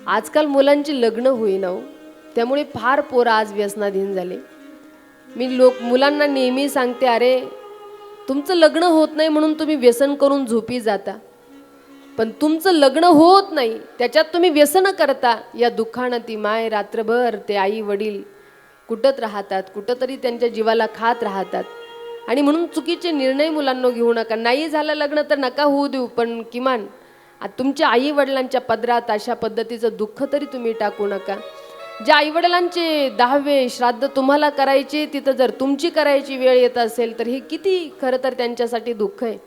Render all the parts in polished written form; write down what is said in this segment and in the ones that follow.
आजकाल मुलांची लग्न होईना हो, त्यामुळे फार पोरं आज व्यसनाधीन झाले. मी मुलांना नेहमी सांगते, अरे तुमचं लग्न होत नाही म्हणून तुम्ही व्यसन करून झोपी जाता, पण तुमचं लग्न होत नाही त्याच्यात तुम्ही व्यसन करता. या दुःखानं ती माय रात्रभर ते आई वडील कुटत राहतात, कुठंतरी त्यांच्या जीवाला खात राहतात. आणि म्हणून चुकीचे निर्णय मुलांना घेऊ नका. नाही झालं लग्न तर नका होऊ देऊ, पण किमान तुमच्या आई वडिलांच्या पदरात अशा पद्धतीचं दुःख तरी तुम्ही टाकू नका. ज्या आईवडिलांचे 10वे श्राद्ध तुम्हाला करायचे, तिथं जर तुमची करायची वेळ येत असेल तर हे किती खरं तर त्यांच्यासाठी दुःख आहे.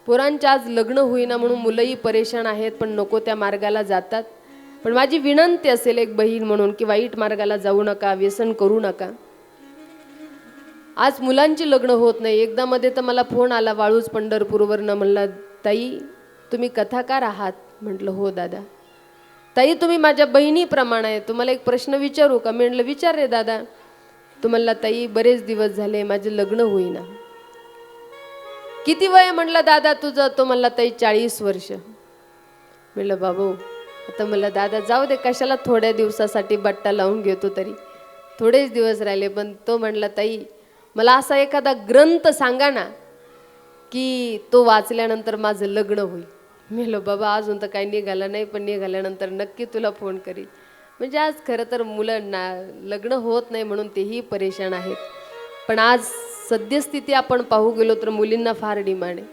पोरांच्या आज लग्न होईना म्हणून मुलंही परेशान आहेत, पण नको त्या मार्गाला जातात. पण माझी विनंती असेल एक बहीण म्हणून की वाईट मार्गाला जाऊ नका, व्यसन करू नका. आज मुलांची लग्न होत नाही. एकदा मध्ये तर मला फोन आला वाळूज पंढरपूरवरनं, म्हणला ताई तुम्ही कथाकार आहात. म्हटलं हो दादा. ताई तुम्ही माझ्या बहिणीप्रमाणे आहे, तुम्हाला एक प्रश्न विचारू का? मी म्हटलं विचार रे दादा. तो म्हणला ताई बरेच दिवस झाले माझं लग्न होईना. किती वय म्हटलं दादा तुझं? तो म्हणला ताई 40 वर्ष. म्हटलं बाबू आता मला दादा जाऊ दे, कशाला थोड्या दिवसासाठी बट्टा लावून घेतो, तरी थोडेच दिवस राहिले. पण तो म्हणला ताई मला असा एखादा ग्रंथ सांगा ना की तो वाचल्यानंतर माझं लग्न होईल. मी म्हटलं बाबा अजून तर काही निघालं नाही, पण निघाल्यानंतर नक्की तुला फोन करील. म्हणजे आज खरं तर मुलांना लग्न होत नाही म्हणून तेही परेशान आहेत. पण आज सद्यस्थिती आपण पाहू गेलो तर मुलींना फार डिमांड आहे.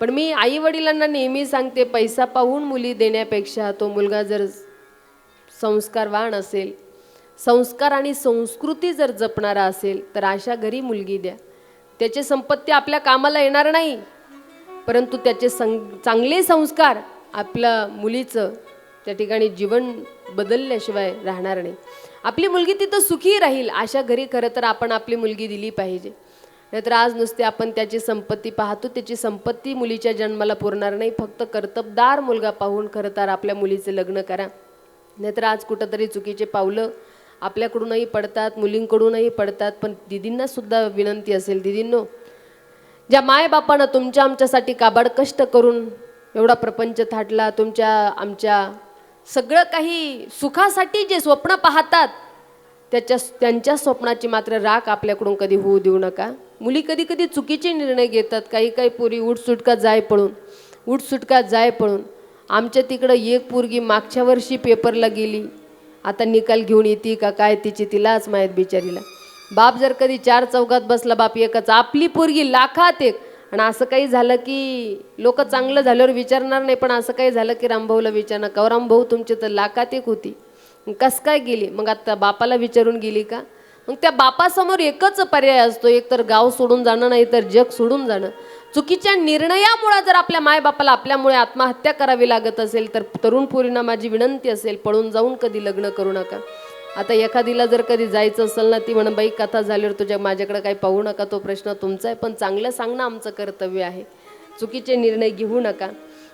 पण मी आई वडिलांना नेहमी सांगते, पैसा पाहून मुली देण्यापेक्षा तो मुलगा जर संस्कारवान असेल, संस्कार आणि संस्कृती जर जपणारा असेल तर अशा घरी मुलगी द्या. त्याची संपत्ती आपल्या कामाला येणार नाही, परंतु त्याचे चांगले संस्कार आपल्या मुलीचं त्या ठिकाणी जीवन बदलल्याशिवाय राहणार नाही. आपली मुलगी तिथं सुखी राहील अशा घरी खरं तर आपण आपली मुलगी दिली पाहिजे. नाहीतर आज नुसते आपण त्याची संपत्ती पाहतो, त्याची संपत्ती मुलीच्या जन्माला पुरणार नाही. फक्त कर्तबदार मुलगा पाहून खरं तर आपल्या मुलीचे लग्न करा. नाहीतर आज कुठंतरी चुकीचे पावलं आपल्याकडूनही पडतात, मुलींकडूनही पडतात. पण दिदींना सुद्धा विनंती असेल, दिदींनो ज्या मायबापानं तुमच्या आमच्यासाठी काबाड कष्ट करून एवढा प्रपंच थाटला, तुमच्या आमच्या सगळं काही सुखासाठी जे स्वप्न पाहतात त्यांच्या स्वप्नाची मात्र राख आपल्याकडून कधी होऊ देऊ नका. मुली कधी कधी चुकीचे निर्णय घेतात. काही पोरी उठसुटका जाय पळून. आमच्या तिकडं एक पोरगी मागच्या वर्षी पेपरला गेली, आता निकाल घेऊन येते का काय तिची तिलाच माहीत बिचारीला. बाप जर कधी 4 चौघात बसला, बाप एकच, आपली पोरगी लाखात एक. आणि असं काही झालं की लोक चांगलं झाल्यावर विचारणार नाही, पण असं काही झालं की रामभाऊला विचारणार का रामभाऊ तुमची तर लाखात एक होती, कस काय गेली? मग आता बापाला विचारून गेली का? मग त्या बापासमोर एकच पर्याय असतो, एक तर गाव सोडून जाणं, नाही तर जग सोडून जाणं. चुकीच्या निर्णयामुळे जर आपल्या मायबापाला आपल्यामुळे आत्महत्या करावी लागत असेल तर तरुण पोरींना माझी विनंती असेल, पळून जाऊन कधी लग्न करू नका. आता एखादीला जर कधी जायचं असेल ना, ती म्हणून बाई कथा झाल्यावर तुझ्या माझ्याकडे काही पाहू नका, तो प्रश्न तुमचा आहे, पण चांगलं सांगणं आमचं कर्तव्य आहे. चुकीचे निर्णय घेऊ नका.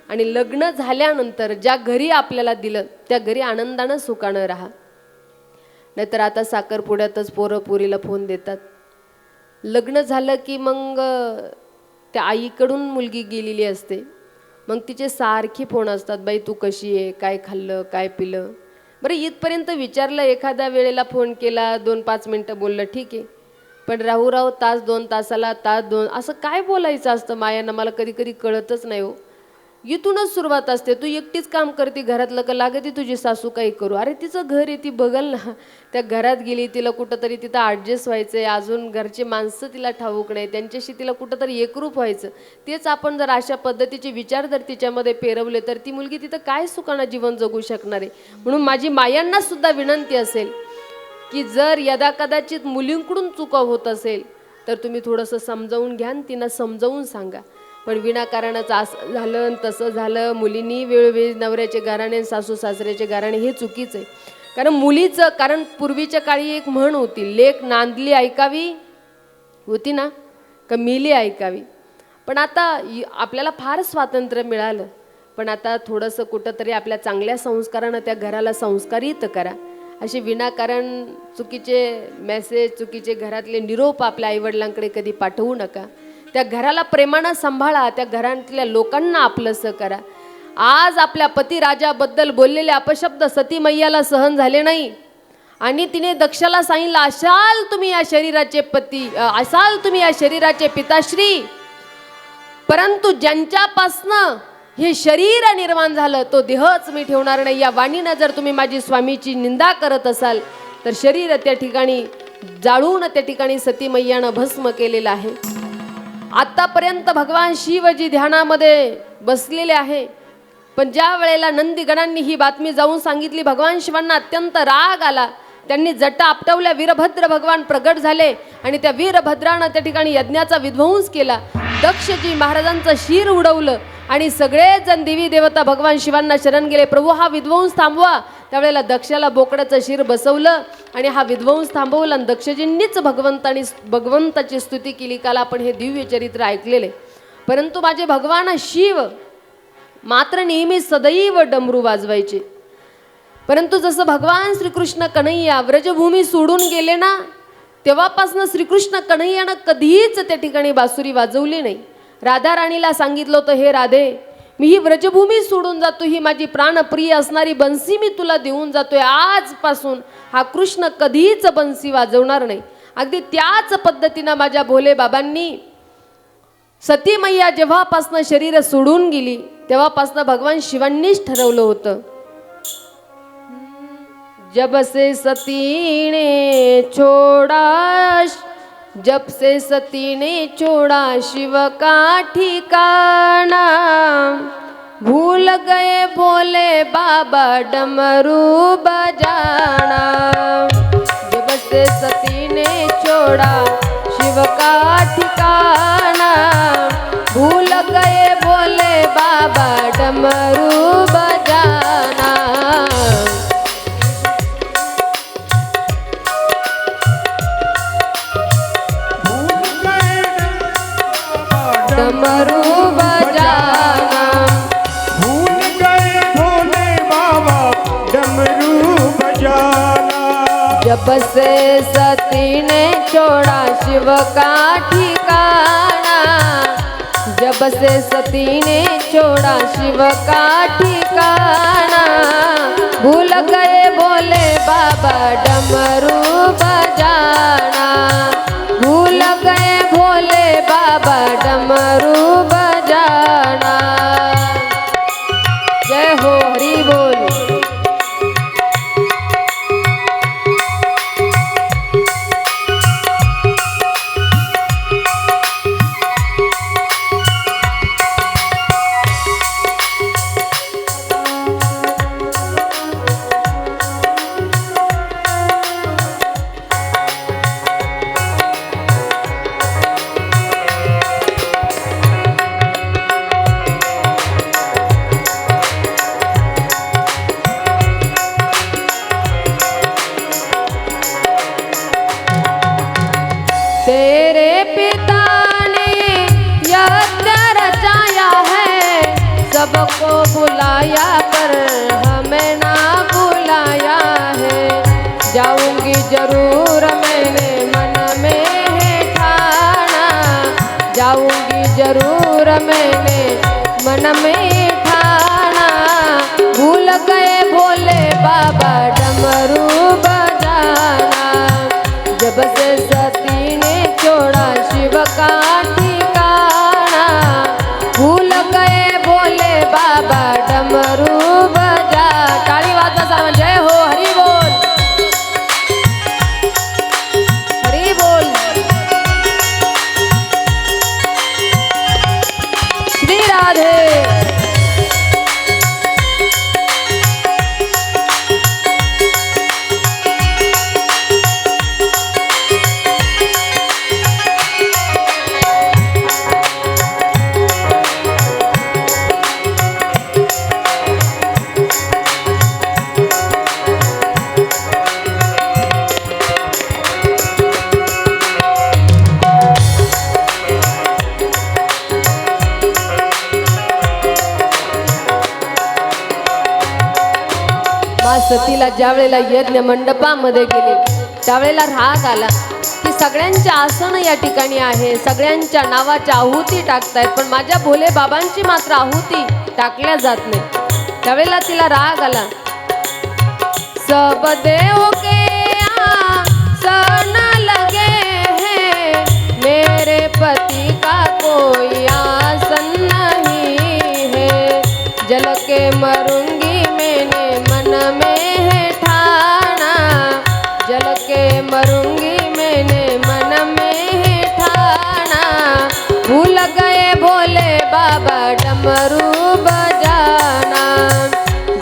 आणि लग्न झाल्यानंतर ज्या घरी आपल्याला दिलं त्या घरी आनंदानं सुखानं राहा. नाहीतर आता साखरपुड्यातच पोरं पोरीला फोन देतात. लग्न झालं की मग त्या आईकडून मुलगी गेलेली असते, मग तिचे सारखे फोन असतात, बाई तू कशी आहे, काय खाल्लं, काय पिलं. बरं इथपर्यंत विचारलं, एखाद्या वेळेला फोन केला, 2-5 मिनटं बोललं ठीक आहे, पण राहू तास 2 तासाला तास 2 असं काय बोलायचं असतं मायांना, मला कधी कधी कळतच नाही हो. इथूनच सुरुवात असते, तू एकटीच काम करते, घरातलं का लागते तुझी सासू काही करू. अरे तिचं घर आहे, ती बघल ना. त्या घरात गेली, तिला कुठंतरी तिथं ॲडजस्ट व्हायचं आहे, अजून घरचे माणसं तिला ठाऊक नाही, त्यांच्याशी तिला कुठंतरी एकरूप व्हायचं. तेच आपण जर अशा पद्धतीचे विचार जर तिच्यामध्ये पेरवले तर ती मुलगी तिथं काय सुखानं जीवन जगू शकणार आहे. म्हणून माझी मायांना सुद्धा विनंती असेल की जर यदा कदाचित मुलींकडून चुका होत असेल तर तुम्ही थोडंसं समजावून घ्या, तिला समजावून सांगा. पण विनाकारणच असं झालं तसं झालं, मुलींनी वेळोवेळी नवऱ्याचे गाराणे सासू सासऱ्याचे गाराणे, हे चुकीचं आहे. कारण मुलीचं, कारण पूर्वीच्या काळी एक म्हण होती, लेक नांदली ऐकावी होती ना, का मिली ऐकावी. पण आता आपल्याला फार स्वातंत्र्य मिळालं, पण आता थोडंसं कुठंतरी आपल्या चांगल्या संस्कारानं त्या घराला संस्कारित करा. असे विनाकारण चुकीचे मेसेज, चुकीचे घरातले निरोप आपल्या आईवडिलांकडे कधी पाठवू नका. त्या घराला प्रेमानं सांभाळा, त्या घरातल्या लोकांना आपलंसं करा. आज आपल्या पती राजाबद्दल बोललेले अपशब्द सती मैयाला सहन झाले नाही आणि तिने दक्षाला सांगितलं, असाल तुम्ही या शरीराचे पती, असाल तुम्ही या शरीराचे पिताश्री, परंतु ज्यांच्यापासनं हे शरीर निर्माण झालं तो देहच मी ठेवणार नाही. या वाणीनं जर तुम्ही माझी स्वामीची निंदा करत असाल तर शरीर त्या ठिकाणी जाळून त्या ठिकाणी सती मैयानं भस्म केलेलं आहे. आतापर्यंत भगवान शिवजी ध्यानामध्ये बसलेले आहे, पण ज्या वेळेला नंदीगणांनी ही बातमी जाऊन सांगितली, भगवान शिवांना अत्यंत राग आला. त्यांनी जटा आपटवल्या, वीरभद्र भगवान प्रगट झाले आणि त्या वीरभद्रानं त्या ठिकाणी यज्ञाचा विध्वंस केला. दक्षजी महाराजांचं शिर उडवलं आणि सगळेच जण देवी देवता भगवान शिवांना शरण गेले, प्रभू हा विध्वंस थांबवा. त्यावेळेला दक्षाला बोकडाचं शिर बसवलं आणि हा विध्वंस थांबवला. दक्षजींनीच भगवंताची स्तुती केली. काल आपण हे दिव्य चरित्र ऐकलेले. परंतु माझे भगवान शिव मात्र नेहमी सदैव डमरू वाजवायचे. परंतु जसं भगवान श्रीकृष्ण कन्हैया व्रजभूमी सोडून गेले ना, तेव्हापासून श्रीकृष्ण कन्हैयानं कधीच त्या ठिकाणी बासुरी वाजवली नाही. राधा राणीला सांगितलं होतं, हे राधे, मी ही व्रजभूमी सोडून जातो, ही माझी प्राणप्रिय असणारी बन्सी मी तुला देऊन जातोय. आजपासून हा कृष्ण कधीच बन्सी वाजवणार नाही. अगदी त्याच पद्धतीनं माझ्या भोले बाबांनी सती मैया जेव्हापासनं शरीर सोडून गेली तेव्हापासनं भगवान शिवांनीच ठरवलं होतं, जब से सती ने छोड़ा शिव का ठिकाना, भूल गए भोले बाबा डमरू बजाना. जब से सती ने छोड़ा शिव का ठिकाना, भूल गए भोले बाबा डमरू बजाना. डमरू बजाना, भूल गए भोले बाबा डमरू बजाना. जब से सती ने छोड़ा शिव का ठिकाना, जब से सती ने छोड़ा शिव का ठिकाना, भूल गए भोले बाबा डमरू बजाना, भूल गए भोले बाबा डमरू बजाना. जय हो, हरि बोल. तेरे पिता ने यज्ञ रचाया है, सबको बुलाया पर हमें ना बुलाया है. जाऊंगी जरूर मैंने मन में है ठाना, जाऊंगी जरूर मैंने मन में ठाना. भूल गए भोले बाबा डमरू बजाना, जब से सती ने छोड़ा शिव का ठिकाना, भूल गए भोले बाबा डमरू बजा. टाळी वाजवा सर्व. जय हो, हरि बोल, हरि बोल. श्री राधे. सतीला ज्या वेळेला यज्ञ मंडपामध्ये गेले त्यावेळेला राग आला की सगळ्यांच्या आसन या ठिकाणी आहे, सगळ्यांच्या नावाच्या आहुती टाकतायत, पण माझ्या भोले बाबांची मात्र आहुती टाकल्या जात नाही. त्यावेळेला तिला राग आला. सब देव के यहाँ सन लगे हैं, मेरे पति का कोई आसन नहीं है. जल के मरूंगी मैंने मन में है ठाना, जल के मरूंगी मैंने मन में है ठाना. भूल गए भोले बाबा डमरू बजाना,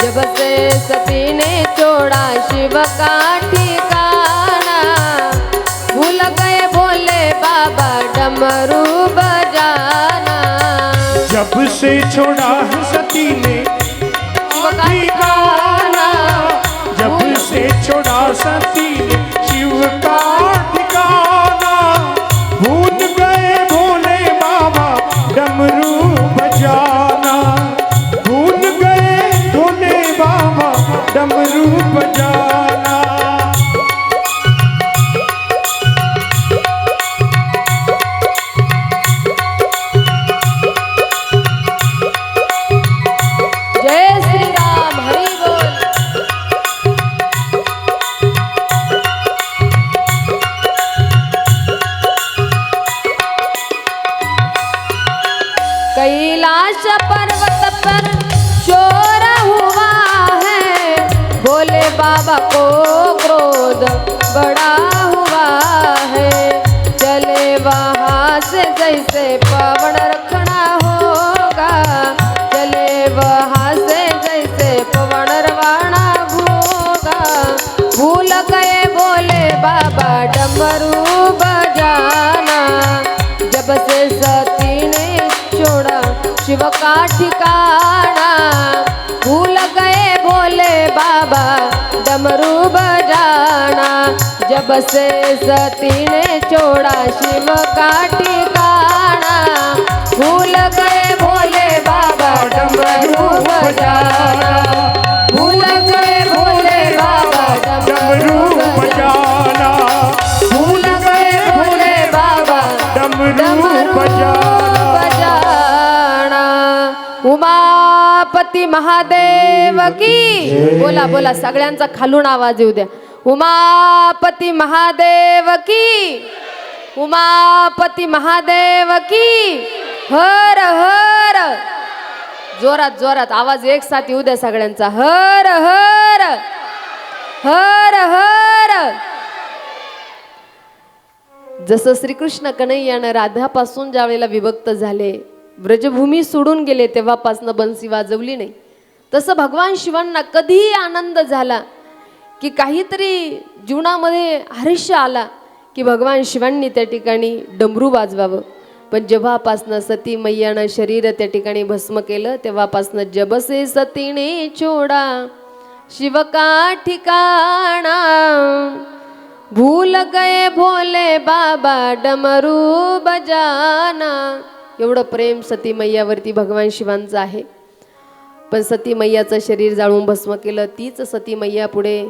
जब से सती ने छोड़ा शिव का ठिकाना. भूल गए भोले बाबा डमरू बजाना, जब से छोड़ा है सती ने शिव का ठिकाना, जब से छोड़ा सती ने शिव का ठिकाना. भूल गए भोले बाबा डमरू बजाना, भूल गए भोले बाबा डमरू बजाना. जय श्री राम, हरि बोल. कैलाश पर्वत पर शोर हुआ है, भोले बाबा को क्रोध बड़ा हुआ है. चले वहाँ से जैसे पवन रखना होगा, चले वहाँ से जैसे पवन रवाना होगा. भूल गए भोले बाबा डमरू बजाना, जब से सती ने छोड़ा शिव का ठिकाना. भूल गए भोले बाबा डमरू बजाना, जब से सती ने छोड़ा शिव का ठिकाना. भूल गए भोले बाबा डमरू बजाना, भूल गए भोले बाबा डमरू बजाना, भूल गए भोले बाबा डमरू बजाना. उमापती महादेव की. बोला बोला, सगळ्यांचा खालून आवाज येऊ द्या. उमापती महादेव की, उमापती महादेव की. हर हर. जोरात जोरात आवाज एक साथ येऊ द्या सगळ्यांचा. हर हर हर हर. जसं श्रीकृष्ण कन्हैयानं राधापासून ज्या वेळेला विभक्त झाले, व्रजभूमी सोडून गेले, तेव्हापासनं बंसी वाजवली नाही. तसं भगवान शिवांना कधीही आनंद झाला की काहीतरी जीवनामध्ये हर्ष आला की भगवान शिवांनी त्या ठिकाणी डमरू वाजवावं. पण जेव्हापासनं सती मैयानं शरीर त्या ठिकाणी भस्म केलं, तेव्हापासनं जब से सतीने छोड़ा शिव का ठिकाना. भूल गए भोले बाबा डमरू बजाना. एवढं प्रेम सती मैयावरती भगवान शिवांचं आहे. पण सती मैयाचं शरीर जाळून भस्म केलं. तीच सती मैया पुढे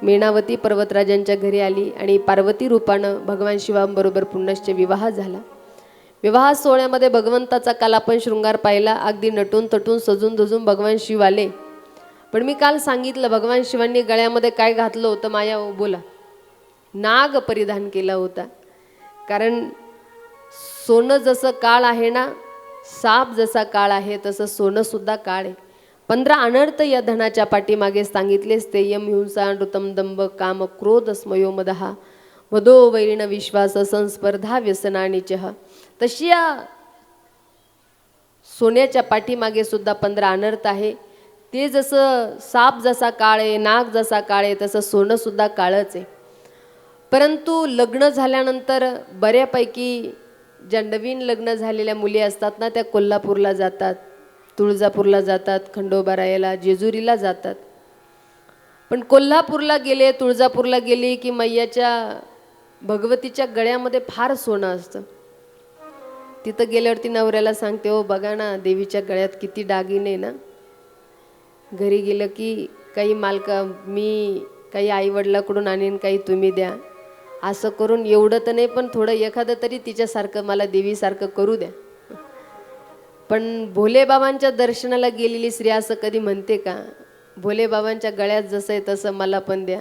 मेणावती पर्वतराजांच्या घरी आली आणि पार्वती रूपानं भगवान शिवांबरोबर पुनश्च विवाह झाला. विवाह सोहळ्यामध्ये भगवंताचा काल आपण शृंगार पाहिला. अगदी नटून तटून सजून धजून भगवान शिव आले. पण मी काल सांगितलं भगवान शिवांनी गळ्यामध्ये काय घातलं होतं. माया बोला. नाग परिधान केला होता. कारण सोनं जसं काळ आहे ना, साप जसा काळ आहे तसं सोनं सुद्धा काळ आहे. 15 अनर्थ या धनाच्या पाठीमागे सांगितलेच ते. यम हिंसा नृतम दंभ काम क्रोध स्मयो मदहा वदो वैरिण विश्वास संस्पर्धा व्यसनानिचह. तशी या सोन्याच्या पाठीमागे सुद्धा 15 अनर्थ आहे. ते जसं साप जसा काळ आहे, नाग जसा काळ आहे, तसं सोनं सुद्धा काळच आहे. परंतु लग्न झाल्यानंतर बऱ्यापैकी ज्या नवीन लग्न झालेल्या मुली असतात ना, त्या कोल्हापूरला जातात, तुळजापूरला जातात, खंडोबारायाला, जेजुरीला जातात. पण कोल्हापूरला गेले, तुळजापूरला गेली की मैयाच्या भगवतीच्या गळ्यामध्ये फार सोनं असतं. तिथं गेल्यावरती नवऱ्याला सांगते, हो बघा ना देवीच्या गळ्यात किती दागिने ना. घरी गेलं की काही मालका मी काही आईवडिलाकडून आणीन, काही तुम्ही द्या. असं करून एवढं तर नाही पण थोडं एखादं तरी तिच्यासारखं मला देवीसारखं करू द्या. पण भोलेबाबांच्या दर्शनाला गेलेली स्त्री असं कधी म्हणते का, भोलेबाबांच्या गळ्यात जसं आहे तसं मला पण द्या.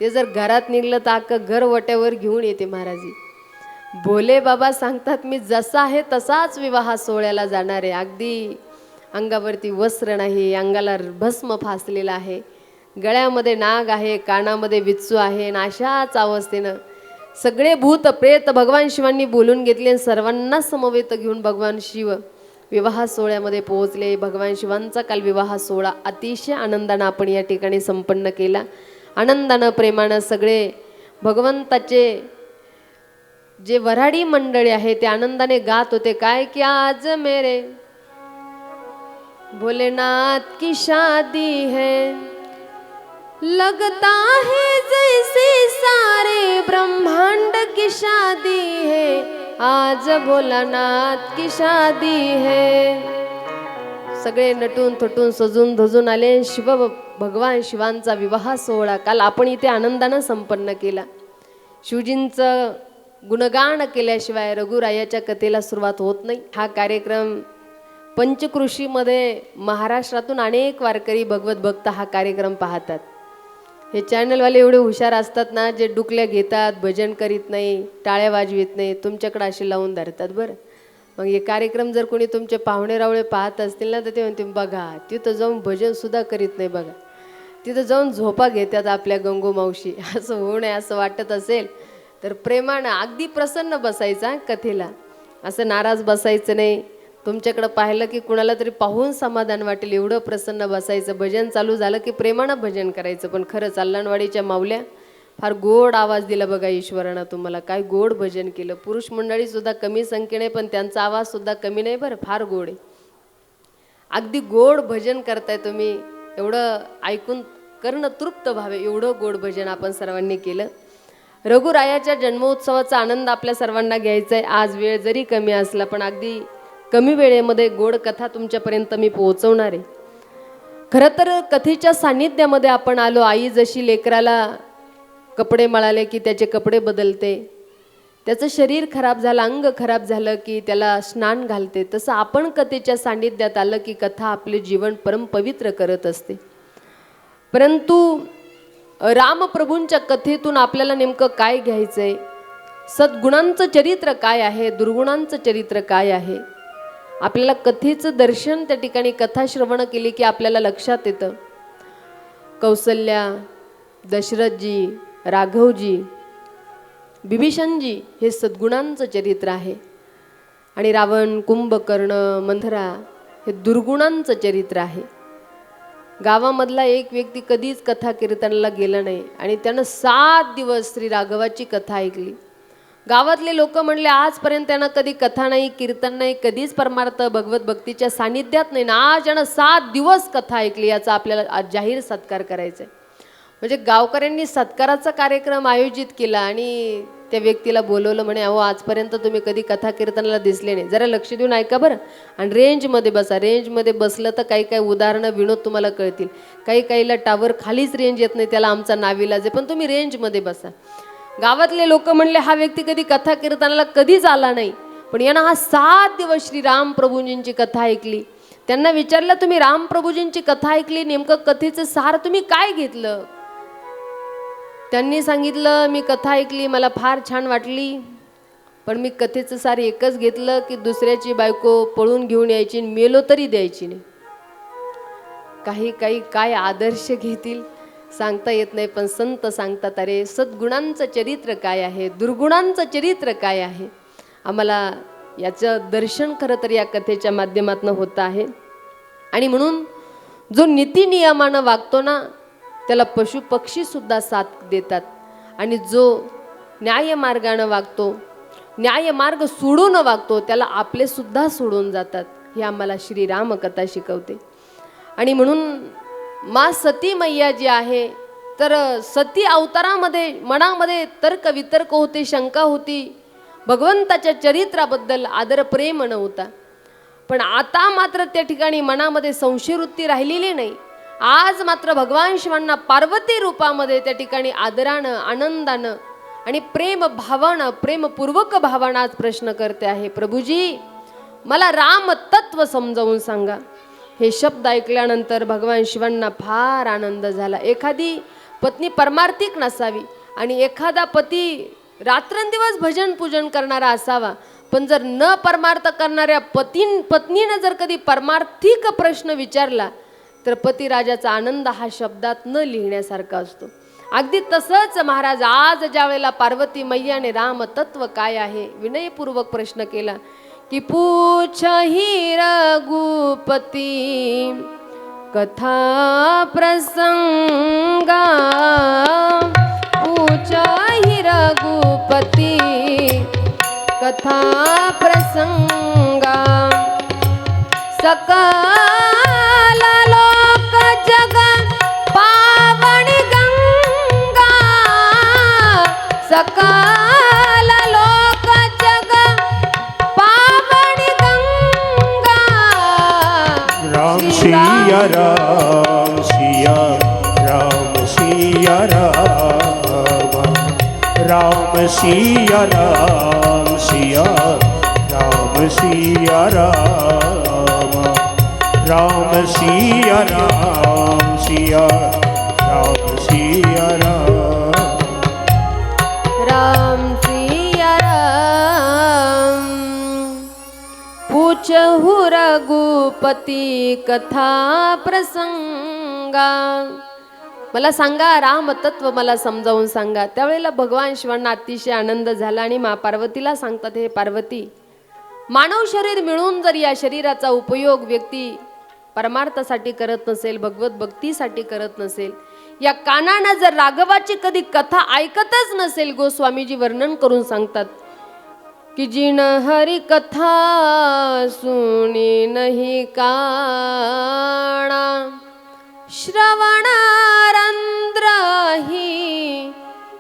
ते जर घरात निघलं तर अख्खं घर वट्यावर घेऊन येते महाराजी. भोले बाबा सांगतात मी जसा आहे तसाच विवाह सोहळ्याला जाणार आहे. अगदी अंगावरती वस्त्र नाही, अंगाला भस्म फासलेला आहे, गळ्यामध्ये नाग आहे, कानामध्ये विच्चू आहे, आणि अशाच अवस्थेनं सगळे भूत प्रेत भगवान शिवांनी बोलून घेतले आणि सर्वांना समवेत घेऊन भगवान शिव विवाह सोहळ्यामध्ये पोहोचले. भगवान शिवांचा काल विवाह सोहळा अतिशय आनंदानं आपण या ठिकाणी संपन्न केला. आनंदानं प्रेमानं सगळे भगवंताचे जे वऱ्हाडी मंडळी आहे ते आनंदाने गात होते. काय की आज मेरे भोलेनाथ की शादी है, लगता है जैसे सारे ब्रह्मांड की शादी है, आज भोलानाथ की शादी है. सगळे नटून थटून सजून धजून आले. भगवान शिवांचा विवाह सोहळा काल आपण इथे आनंदानं संपन्न केला. शिवजींचं गुणगान केल्याशिवाय रघुरायाच्या कथेला सुरुवात होत नाही. हा कार्यक्रम पंचकृषीमध्ये महाराष्ट्रातून अनेक वारकरी भगवत भक्त हा कार्यक्रम पाहतात. हे चॅनलवाले एवढे हुशार असतात ना, जे डुकल्या घेतात, भजन करीत नाही, टाळ्या वाजवित नाही, तुमच्याकडे असे लावून धरतात. बरं, मग हे कार्यक्रम जर कोणी तुमचे पाहुणे रावळे पाहत असतील ना, तर ते म्हणते बघा तिथं जाऊन भजन सुद्धा करीत नाही, बघा तिथं जाऊन झोपा घेतात आपल्या गंगू मावशी. असं होऊ नये असं वाटत असेल तर प्रेमानं अगदी प्रसन्न बसायचा कथेला, असं नाराज बसायचं नाही. तुमच्याकडं पाहिलं की कुणाला तरी पाहून समाधान वाटेल एवढं प्रसन्न बसायचं. भजन चालू झालं की प्रेमानं भजन करायचं. पण खरंच अल्लानवाडीच्या माऊल्या फार गोड आवाज दिला बघा ईश्वरानं तुम्हाला. काय गोड भजन केलं. पुरुष मंडळी सुद्धा कमी संख्येने, पण त्यांचा आवाज सुद्धा कमी नाही बरं, फार गोड आहे. अगदी गोड भजन करताय तुम्ही, एवढं ऐकून करणं तृप्त व्हावे एवढं गोड भजन आपण सर्वांनी केलं. रघुरायाच्या जन्मोत्सवाचा आनंद आपल्या सर्वांना घ्यायचा आहे. आज वेळ जरी कमी असला पण अगदी कमी वेळेमध्ये गोड कथा तुमच्यापर्यंत मी पोहोचवणार आहे. खरं तर कथेच्या सान्निध्यामध्ये आपण आलो. आई जशी लेकराला कपडे मळाले की त्याचे कपडे बदलते, त्याचं शरीर खराब झालं, अंग खराब झालं की त्याला स्नान घालते, तसं आपण कथेच्या सान्निध्यात आलं की कथा आपले जीवन परमपवित्र करत असते. परंतु रामप्रभूंच्या कथेतून आपल्याला नेमकं काय घ्यायचंय, सद्गुणांचं चरित्र काय आहे, दुर्गुणांचं चरित्र काय आहे, आपल्याला कथेचं दर्शन त्या ठिकाणी कथा श्रवण केली की आपल्याला लक्षात येतं. कौसल्या, दशरथजी, राघवजी, बिभीषणजी हे सद्गुणांचं चरित्र आहे, आणि रावण, कुंभकर्ण, मंथरा हे दुर्गुणांचं चरित्र आहे. गावामधला एक व्यक्ती कधीच कथा कीर्तनाला गेला नाही आणि त्यानं 7 दिवस श्री राघवाची कथा ऐकली. गावातले लोक म्हणले आजपर्यंत त्यानं कधी कथा नाही, कीर्तन नाही, कधीच परमार्थ भगवत भक्तीच्या सानिध्यात नाही ना, आज त्यानं 7 दिवस कथा ऐकली. याचा आपल्याला आज जाहीर सत्कार करायचा आहे. म्हणजे गावकऱ्यांनी सत्काराचा कार्यक्रम आयोजित केला आणि त्या व्यक्तीला बोलवलं. म्हणे अहो आजपर्यंत तुम्ही कधी कथा कीर्तनाला दिसले नाही, जरा लक्ष देऊन ऐका बरं, आणि रेंजमध्ये बसा. रेंजमध्ये बसलं तर काही काही उदाहरणं विनोद तुम्हाला कळतील. काही काहीला टावर खालीच रेंज येत नाही, त्याला आमचा नाविलाज आहे, पण तुम्ही रेंजमध्ये बसा. गावातले लोक म्हणले हा व्यक्ती कधी कथा कीर्तनाला कधीच आला नाही, पण यानं हा 7 दिवस श्री राम प्रभूजींची कथा ऐकली. त्यांना विचारलं तुम्ही राम प्रभूजींची कथा ऐकली, नेमकं कथेचं सार तुम्ही काय घेतलं? त्यांनी सांगितलं मी कथा ऐकली, मला फार छान वाटली, पण मी कथेचं सार एकच घेतलं की दुसऱ्याची बायको पळून घेऊन यायची, मेलो तरी द्यायची नाही. काही काही काय आदर्श घेतील सांगता येत नाही, पण संत सांगतात अरे सद्गुणांचं चरित्र काय आहे, दुर्गुणांचं चरित्र काय आहे. आम्हाला याचं दर्शन खरं तर या कथेच्या माध्यमातून होतं आहे. आणि म्हणून जो नीतिनियमानं वागतो ना त्याला पशु पक्षी सुद्धा साथ देतात, आणि जो न्यायमार्गानं वागतो, न्यायमार्ग सोडून वागतो, त्याला आपले सुद्धा सोडून जातात. हे आम्हाला श्रीराम कथा शिकवते. आणि म्हणून मा सती मैया जी आहे, तर सती अवतारामध्ये मनामध्ये तर्क वितर्क होते, शंका होती, भगवंताच्या चरित्राबद्दल आदर प्रेम नव्हता. पण आता मात्र त्या ठिकाणी मनामध्ये संशयवृत्ती राहिलेली नाही. आज मात्र भगवान शिवांना पार्वती रूपामध्ये त्या ठिकाणी आदरानं, आनंदानं आणि प्रेम भावानं, प्रेमपूर्वक भावानं आज प्रश्न करते आहे, प्रभूजी मला राम तत्व समजावून सांगा. हे शब्द ऐकल्यानंतर भगवान शिवांना फार आनंद झाला. एखादी पत्नी परमार्थिक नसावी आणि एखादा पती रात्रंदिवस भजन पूजन करणारा असावा, पण जर न परमार्थ करणाऱ्या पत्नीनं जर कधी परमार्थिक प्रश्न विचारला तर पतिराजाचा आनंद हा शब्दात न लिहिण्यासारखा असतो. अगदी तसंच महाराज आज ज्या वेळेला पार्वती मैयाने राम तत्व काय आहे विनयपूर्वक प्रश्न केला की पूछहि रघुपती कथा प्रसंगा, पूछहि रघुपती कथा प्रसंगा, सकल लोक जग पावनी गंगा, सकल लोक जग पावनी गंगा. राम सिया राम सिया राम सिया राम, राम सिया राम सिया राम सिया राम, राम सिया राम सिया राम सिया राम. राम सिया राम पूछहु रघुपती कथा प्रसंगा. मला सांगा राम तत्व मला समजावून सांगा. त्यावेळेला भगवान शिवांना अतिशय आनंद झाला आणि मा पार्वतीला सांगतात, हे पार्वती, मानव शरीर मिळून जर या शरीराचा उपयोग व्यक्ती परमार्थासाठी करत नसेल, भगवत भक्तीसाठी करत नसेल, या कानानं जर राघवाची कधी कथा ऐकतच नसेल, गोस्वामीजी वर्णन करून सांगतात की जिन हरि कथा सुनी नहीं काणा, श्रवणारंद्र ही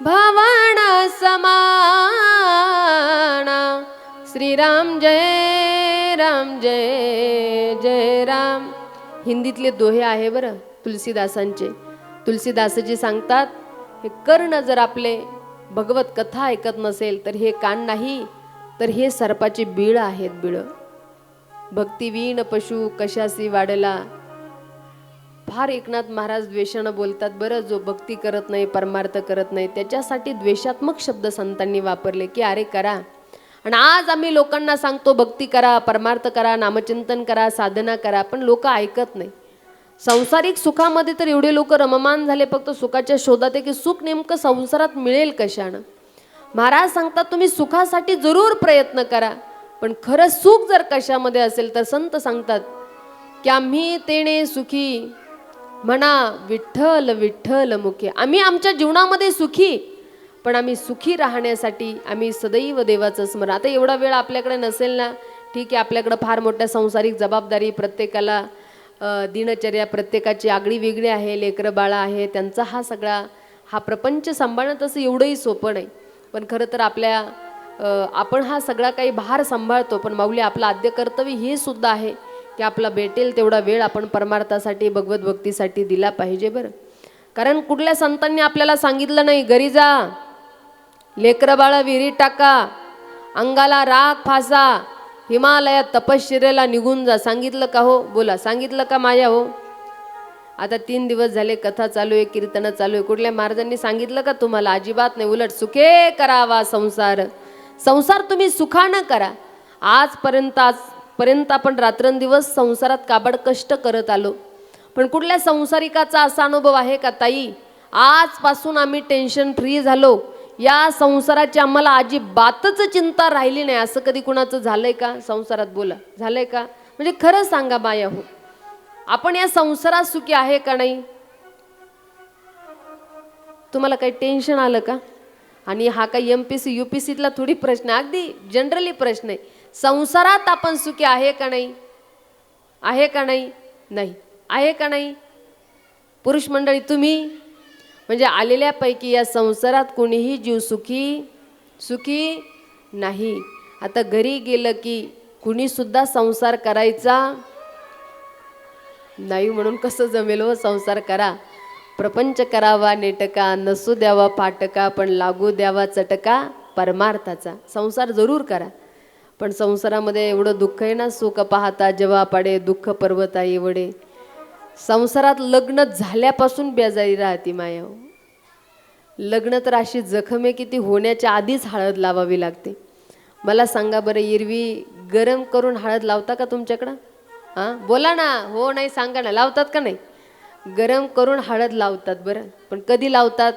भवन समाना. श्रीराम जय राम जय जय राम. हिंदीतले दोहे आहे बरं तुलसीदासांचे. तुलसीदासजी सांगतात, हे कर्ण जर आपले भगवत कथा ऐकत नसेल तर हे कान नाही, तर हे सर्पाचे बीळ आहेत बीळ. भक्तिवीण पशु कशासी वाढला. फार एकनाथ महाराज द्वेषानं बोलतात बरं. जो भक्ती करत नाही, परमार्थ करत नाही, त्याच्यासाठी द्वेषात्मक शब्द संतांनी वापरले की अरे करा. आणि आज आम्ही लोकांना सांगतो भक्ती करा, परमार्थ करा, नामचिंतन करा, साधना करा, पण लोक ऐकत नाही. सांसारिक सुखामध्ये तर एवढे लोक रममान झाले फक्त सुखाच्या शोधात आहे की सुख नेमकं संसारात मिळेल कशानं. महाराज सांगतात तुम्ही सुखासाठी जरूर प्रयत्न करा, पण खरं सुख जर कशामध्ये असेल तर संत सांगतात की आम्ही तेने सुखी म्हणा विठ्ठल विठ्ठल मुखे. आम्ही आमच्या जीवनामध्ये सुखी, पण आम्ही सुखी राहण्यासाठी आम्ही सदैव देवाचं स्मरण. आता एवढा वेळ आपल्याकडे नसेल ना, ठीक आहे, आपल्याकडं फार मोठ्या संसारिक जबाबदारी, प्रत्येकाला दिनचर्या प्रत्येकाची आगळी वेगळी आहे, लेकरं बाळा आहे, त्यांचा हा प्रपंच सांभाळणं तसं एवढंही सोपं नाही. पण खरं तर आपण हा सगळा काही भार सांभाळतो, पण माऊली आपलं आद्य कर्तव्य हे सुद्धा आहे की आपला भेटेल तेवढा वेळ आपण परमार्थासाठी भगवत भक्तीसाठी दिला पाहिजे बरं. कारण कुठल्या संतांनी आपल्याला सांगितलं नाही घरी जा, लेकरं बाळा विहिरीत टाका, अंगाला राख फासा, हिमालयात तपश्चर्याला निघून जा. सांगितलं का हो? बोला, सांगितलं का माया हो? आता 3 दिवस झाले कथा चालू आहे, कीर्तन चालू आहे, कुठल्या महाराजांनी सांगितलं का तुम्हाला? अजिबात नाही. उलट सुखे करावा संसार, संसार तुम्ही सुखानं करा. आजपर्यंत आपण रात्रंदिवस संसारात काबड कष्ट करत आलो, पण कुठल्या संसारिकाचा असा अनुभव आहे का ताई आजपासून आम्ही टेन्शन फ्री झालो, या संसाराची आम्हाला अजिबातच चिंता राहिली नाही, असं कधी कुणाचं झालंय का संसारात? बोला, झालंय का? म्हणजे खरं सांगा माया हो, आपण या संसारात सुखी आहे का नाही? तुम्हाला काही टेन्शन आलं का? आणि हा काही MPC UPCतला थोडी प्रश्न, अगदी जनरली प्रश्न आहे. संसारात आपण सुखी आहे का नाही? आहे का नाही? नाही आहे का नाही? पुरुष मंडळी तुम्ही म्हणजे आलेल्यापैकी या संसारात कोणीही जीव सुखी नाही. आता घरी गेलं की कुणी सुद्धा संसार करायचा नाही, म्हणून कसं जमेल हो? संसार करा, प्रपंच करावा नेटका, नसू द्यावा फाटका, पण लागू द्यावा चटका परमार्थाचा. संसार जरूर करा, पण संसारामध्ये एवढं दुःख आहे ना, सुख पाहता जेव्हा पाडे दुःख पर्वता एवढे. संसारात लग्न झाल्यापासून बेजारी राहती माया. लग्न तर अशी जखम आहे की ती होण्याच्या आधीच हळद लावावी लागते. मला सांगा बरं, एरवी गरम करून हळद लावता का तुमच्याकडं? हां बोला ना, हो नाही सांगा ना, लावतात का नाही? गरम करून हळद लावतात बरं, पण कधी लावतात?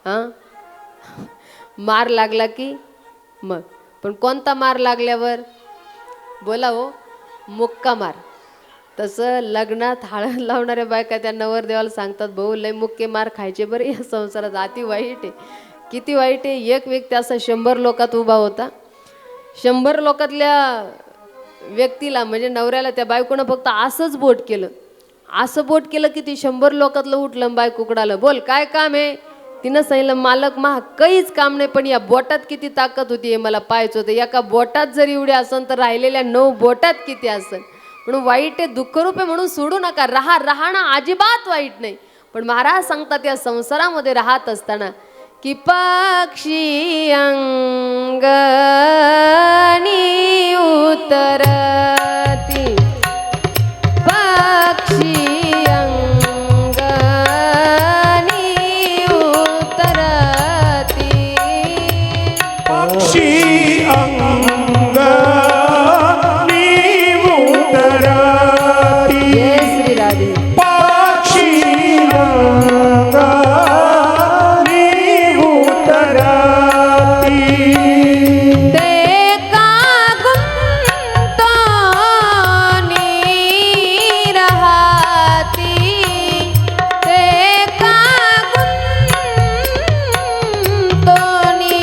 हां मार लागला की मग. पण कोणता मार लागल्यावर? बोला हो, मुक्का मार. तसं लग्नात हळद लावणाऱ्या बायका त्या नवरदेवाला सांगतात, भाऊ लय मुक्के मार खायचे बरं या संसारात, अति वाईट आहे. किती वाईट आहे. एक व्यक्ती असा 100 लोकात उभा होता. 100 लोकातल्या व्यक्तीला म्हणजे नवऱ्याला त्या बायकोनं फक्त असंच बोट केलं, असं बोट केलं की ती 100 लोकातलं उठलं. बायकोकडालं, बोल काय काम आहे? तिनं सांगितलं, मालक महा काहीच काम नाही, पण या बोटात किती ताकद होती हे मला पाहायचं होतं. एका बोटात जर एवढी असन तर राहिलेल्या 9 बोटात किती असन. म्हणून वाईट आहे, दुःखरूप आहे म्हणून सोडू नका. राहणं अजिबात वाईट नाही. पण महाराज सांगतात या संसारामध्ये राहत असताना की पक्षी अंगणी उतरती, पक्षी अंगणी उतरती, पक्षी अंगणी उतरती. जय श्री राधे. पक्षी अंगणी उतरती. ते का गुंतोनी राहती, ते का गुंतोनी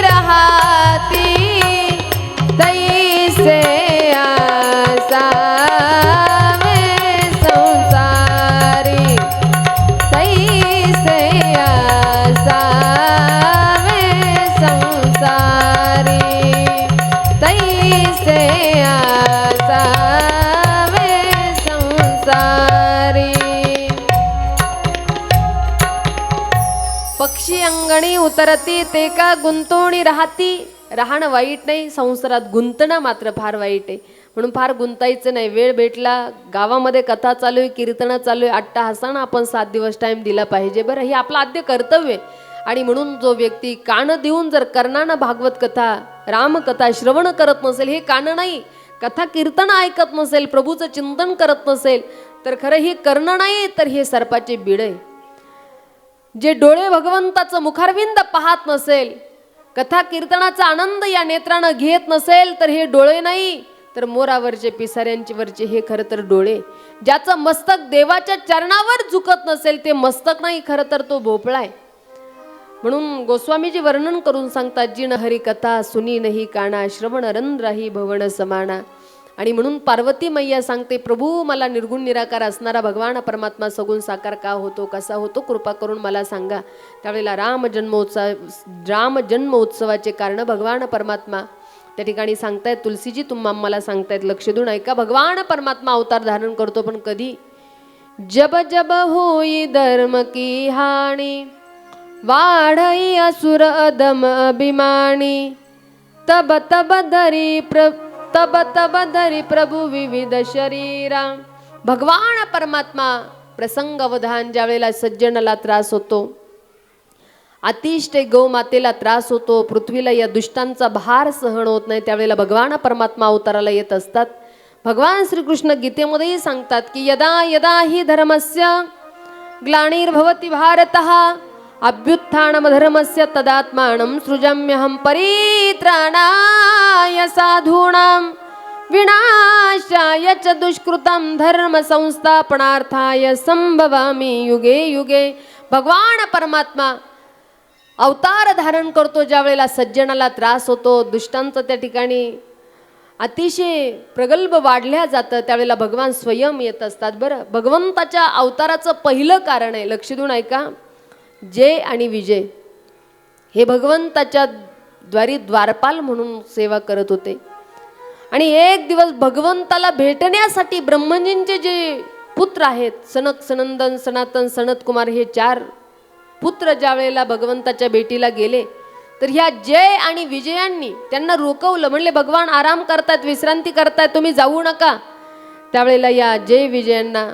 राहती, तैसे आसावे संसारी, तैसे आसावे संसारी, तैसे आसावे संसारी. पक्षी अंगणी उतरती, ते का गुंतवणी राहती. राहणं वाईट नाही, संसारात गुंतणं मात्र फार वाईट आहे. म्हणून फार गुंतायचं नाही. वेळ भेटला, गावामध्ये कथा चालू आहे, कीर्तनं चालू आहे, अट्टाहासानं आपण 7 दिवस टाईम दिला पाहिजे बरं. हे आपलं आद्य कर्तव्य आहे. आणि म्हणून जो व्यक्ती कान देऊन जर कर्णानं भागवत कथा रामकथा श्रवण करत नसेल, हे कान नाही, कथा कीर्तन ऐकत नसेल, प्रभूचं चिंतन करत नसेल, तर खरं हे कर्ण नाही तर हे सर्पाचे बीड आहे. जे डोळे भगवंताचं मुखारविंद पाहत नसेल, कथा कीर्तनाचा आनंद या नेत्रानं घेत नसेल, तर हे डोळे नाही तर मोरावरचे पिसाऱ्यांवरचे हे खरं तर डोळे. ज्याचं मस्तक देवाच्या चरणावर झुकत नसेल ते मस्तक नाही, खरं तर तो भोपळा आहे. म्हणून गोस्वामीजी वर्णन करून सांगतात, जिन हरी कथा सुनी नाही काना, श्रवण रंध्राही भवन समाना. आणि म्हणून पार्वती मैया सांगते, प्रभू मला निर्गुण निराकार असणारा भगवान परमात्मा सगुण साकार का होतो, कसा होतो, कृपा करून मला सांगा. त्यावेळेला राम जन्मोत्सवाचे कारण भगवान परमात्मा त्या ठिकाणी सांगतायत. तुलसीजी तुम्हा मला सांगतायत, लक्ष देऊन ऐका. भगवान परमात्मा अवतार धारण करतो, पण कधी? जब जब होई धर्म की हानी, वाढई असुर अदम अभिमानी, तब तब धरी प्रभू विविध शरीरा. भगवान परमात्मा प्रसंग अवधान, ज्या वेळेला सज्जनाला त्रास होतो, अतिष्ठ गौमातेला त्रास होतो, पृथ्वीला या दुष्टांचा भार सहन होत नाही, त्यावेळेला भगवान परमात्मा अवताराला येत असतात. भगवान श्रीकृष्ण गीतेमध्येही सांगतात की यदा यदा हि धर्मस्य ग्लानिर्भवति भारतः अभ्युत्थानमधर्मस्य तदात्मानं सृजाम्यहं परित्राणाय साधूनां विनाशाय च दुष्कृतं धर्म संस्थापनार्थाय संभवामि युगे युगे. भगवान परमात्मा अवतार धारण करतो, ज्या वेळेला सज्जनाला त्रास होतो, दुष्टांचं त्या ठिकाणी अतिशय प्रगल्भ वाढल्या जातं, त्यावेळेला भगवान स्वयं येत असतात बरं. भगवंताच्या अवताराचं पहिलं कारण आहे, लक्ष देऊन ऐका, जय आणि विजय. हे भगवंताच्या द्वारी द्वारपाल म्हणून सेवा करत होते. आणि एक दिवस भगवंताला भेटण्यासाठी ब्रह्मजींचे जे पुत्र आहेत, सनक सनंदन सनातन सनत कुमार, हे 4 पुत्र ज्या वेळेला भगवंताच्या भेटीला गेले, तर ह्या जय आणि विजयांनी त्यांना रोखवलं, म्हणले भगवान आराम करतायत, विश्रांती करतायत, तुम्ही जाऊ नका. त्यावेळेला या जय विजयांना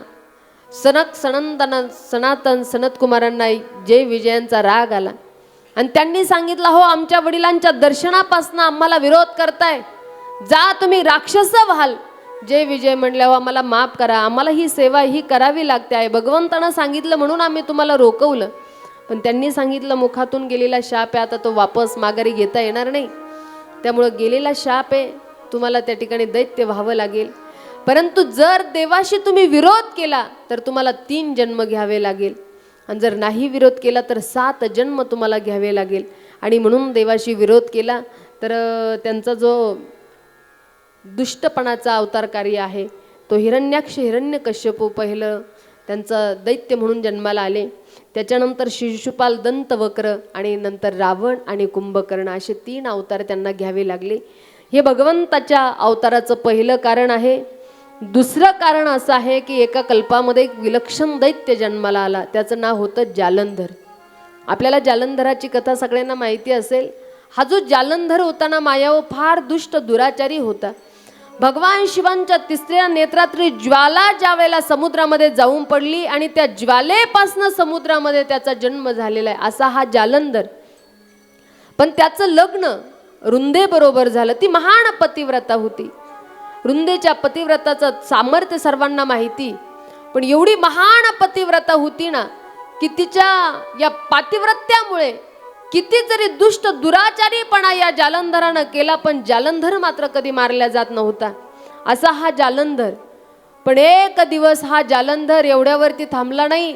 सनातन सनत कुमारांना जय विजयांचा राग आला आणि त्यांनी सांगितलं, हो आमच्या वडिलांच्या दर्शनापासून आम्हाला विरोध करताय, जा तुम्ही राक्षस व्हाल. जय विजय म्हणले, हो आम्हाला माफ करा, आम्हाला ही सेवा ही करावी लागते आहे, भगवंतानं सांगितलं म्हणून आम्ही तुम्हाला रोखवलं. पण त्यांनी सांगितलं मुखातून गेलेला शाप आहे, आता तो वापस माघारी घेता येणार नाही, त्यामुळं गेलेला शाप आहे, तुम्हाला त्या ठिकाणी दैत्य व्हावं लागेल. परंतु जर देवाशी तुम्ही विरोध केला तर तुम्हाला 3 जन्म घ्यावे लागेल आणि जर नाही विरोध केला तर 7 जन्म तुम्हाला घ्यावे लागेल. आणि म्हणून देवाशी विरोध केला तर त्यांचा जो दुष्टपणाचा अवतार कार्य आहे तो हिरण्याक्ष हिरण्यकश्यपू पहिलं त्यांचं दैत्य म्हणून जन्माला आले. त्याच्यानंतर शिशुपाल दंतवक्र आणि नंतर रावण आणि कुंभकर्ण असे 3 अवतार त्यांना घ्यावे लागले. हे भगवंताच्या अवताराचं पहिलं कारण आहे. दुसरं कारण असं आहे की एका कल्पामध्ये एक विलक्षण दैत्य जन्माला आला, त्याचं नाव होतं जालंधर. आपल्याला जालंधराची कथा सगळ्यांना माहिती असेल. हा जो जालंधर होता ना, मायाव फार दुष्ट दुराचारी होता. भगवान शिवांच्या 3ऱ्या नेत्रातली ज्वाला ज्या वेळेला समुद्रामध्ये जाऊन पडली आणि त्या ज्वालेपासनं समुद्रामध्ये त्याचा जन्म झालेला आहे असा हा जालंधर. पण त्याचं लग्न रुंदेबरोबर झालं. ती महान पतिव्रता होती. रुंदेच्या पतिव्रताचं सामर्थ्य सर्वांना माहिती, पण एवढी महान पतिव्रता होती ना की तिच्या या पातिव्रत्यामुळे किती जरी दुष्ट दुराचारीपणा या जालंधरानं केला पण जालंधर मात्र कधी मारला जात नव्हता असा हा जालंधर. पण एक दिवस हा जालंधर एवढ्यावरती थांबला नाही,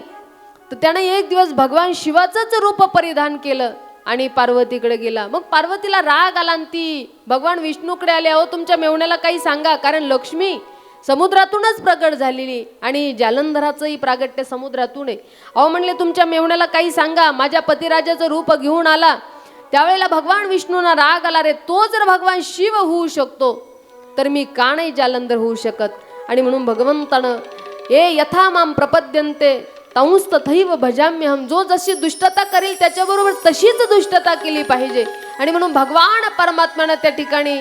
तर त्यानं एक दिवस भगवान शिवाचंच रूप परिधान केलं आणि पार्वतीकडे गेला. मग पार्वतीला राग आला आणि ती भगवान विष्णूकडे आले, अहो तुमच्या मेवण्याला काही सांगा, कारण लक्ष्मी समुद्रातूनच प्रगट झालेली आणि जालंधराचंही प्रागट्य समुद्रातून आहे. अहो म्हणले तुमच्या मेवण्याला काही सांगा, माझ्या पतिराजाचं रूप घेऊन आला. त्यावेळेला भगवान विष्णूंना राग आला, रे तो जर भगवान शिव होऊ शकतो तर मी का नाही जालंधर होऊ शकत. आणि म्हणून भगवंतानं यथा माम प्रपद्यन्ते तंस तथैव भजाम्यहम, जो जशी दुष्टता करेल त्याच्याबरोबर तशीच दुष्टता केली पाहिजे. आणि म्हणून भगवान परमात्म्यानं त्या ठिकाणी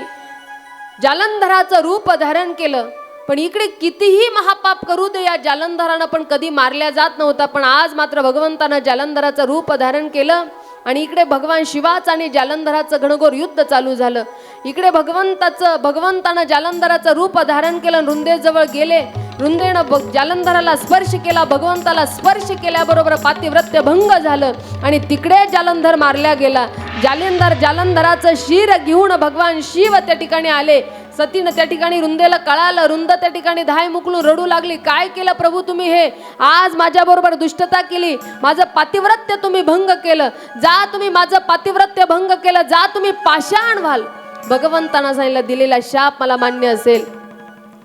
जालंधराचं रूप धारण केलं. पण इकडे कितीही महापाप करू दे या जालंधरानं पण कधी मारल्या जात नव्हता. पण आज मात्र भगवंतानं जालंधराचं रूप धारण केलं आणि इकडे भगवान शिवाचं आणि जालंधराचं घनघोर युद्ध चालू झालं. इकडे भगवंतानं जालंधराचं रूप धारण केलं, रुंदेजवळ गेले, रुंदेनं जालंधराला स्पर्श केला, भगवंताला स्पर्श केल्याबरोबर पातिव्रत्य भंग झालं आणि तिकडे जालंधर मारल्या गेला. जालंधराचं शिर घेऊन भगवान शिव त्या ठिकाणी आले. सतीनं त्या ठिकाणी रुंदेला कळालं, रुंद त्या ठिकाणी धाय मुकलून रडू लागली, काय केलं प्रभू तुम्ही, हे आज माझ्याबरोबर दुष्टता केली, माझं पातिव्रत्य तुम्ही भंग केलं, जा तुम्ही माझं पातिव्रत्य भंग केलं, जा तुम्ही पाषाण व्हाल. भगवंतानं सांगितलं दिलेला शाप मला मान्य असेल,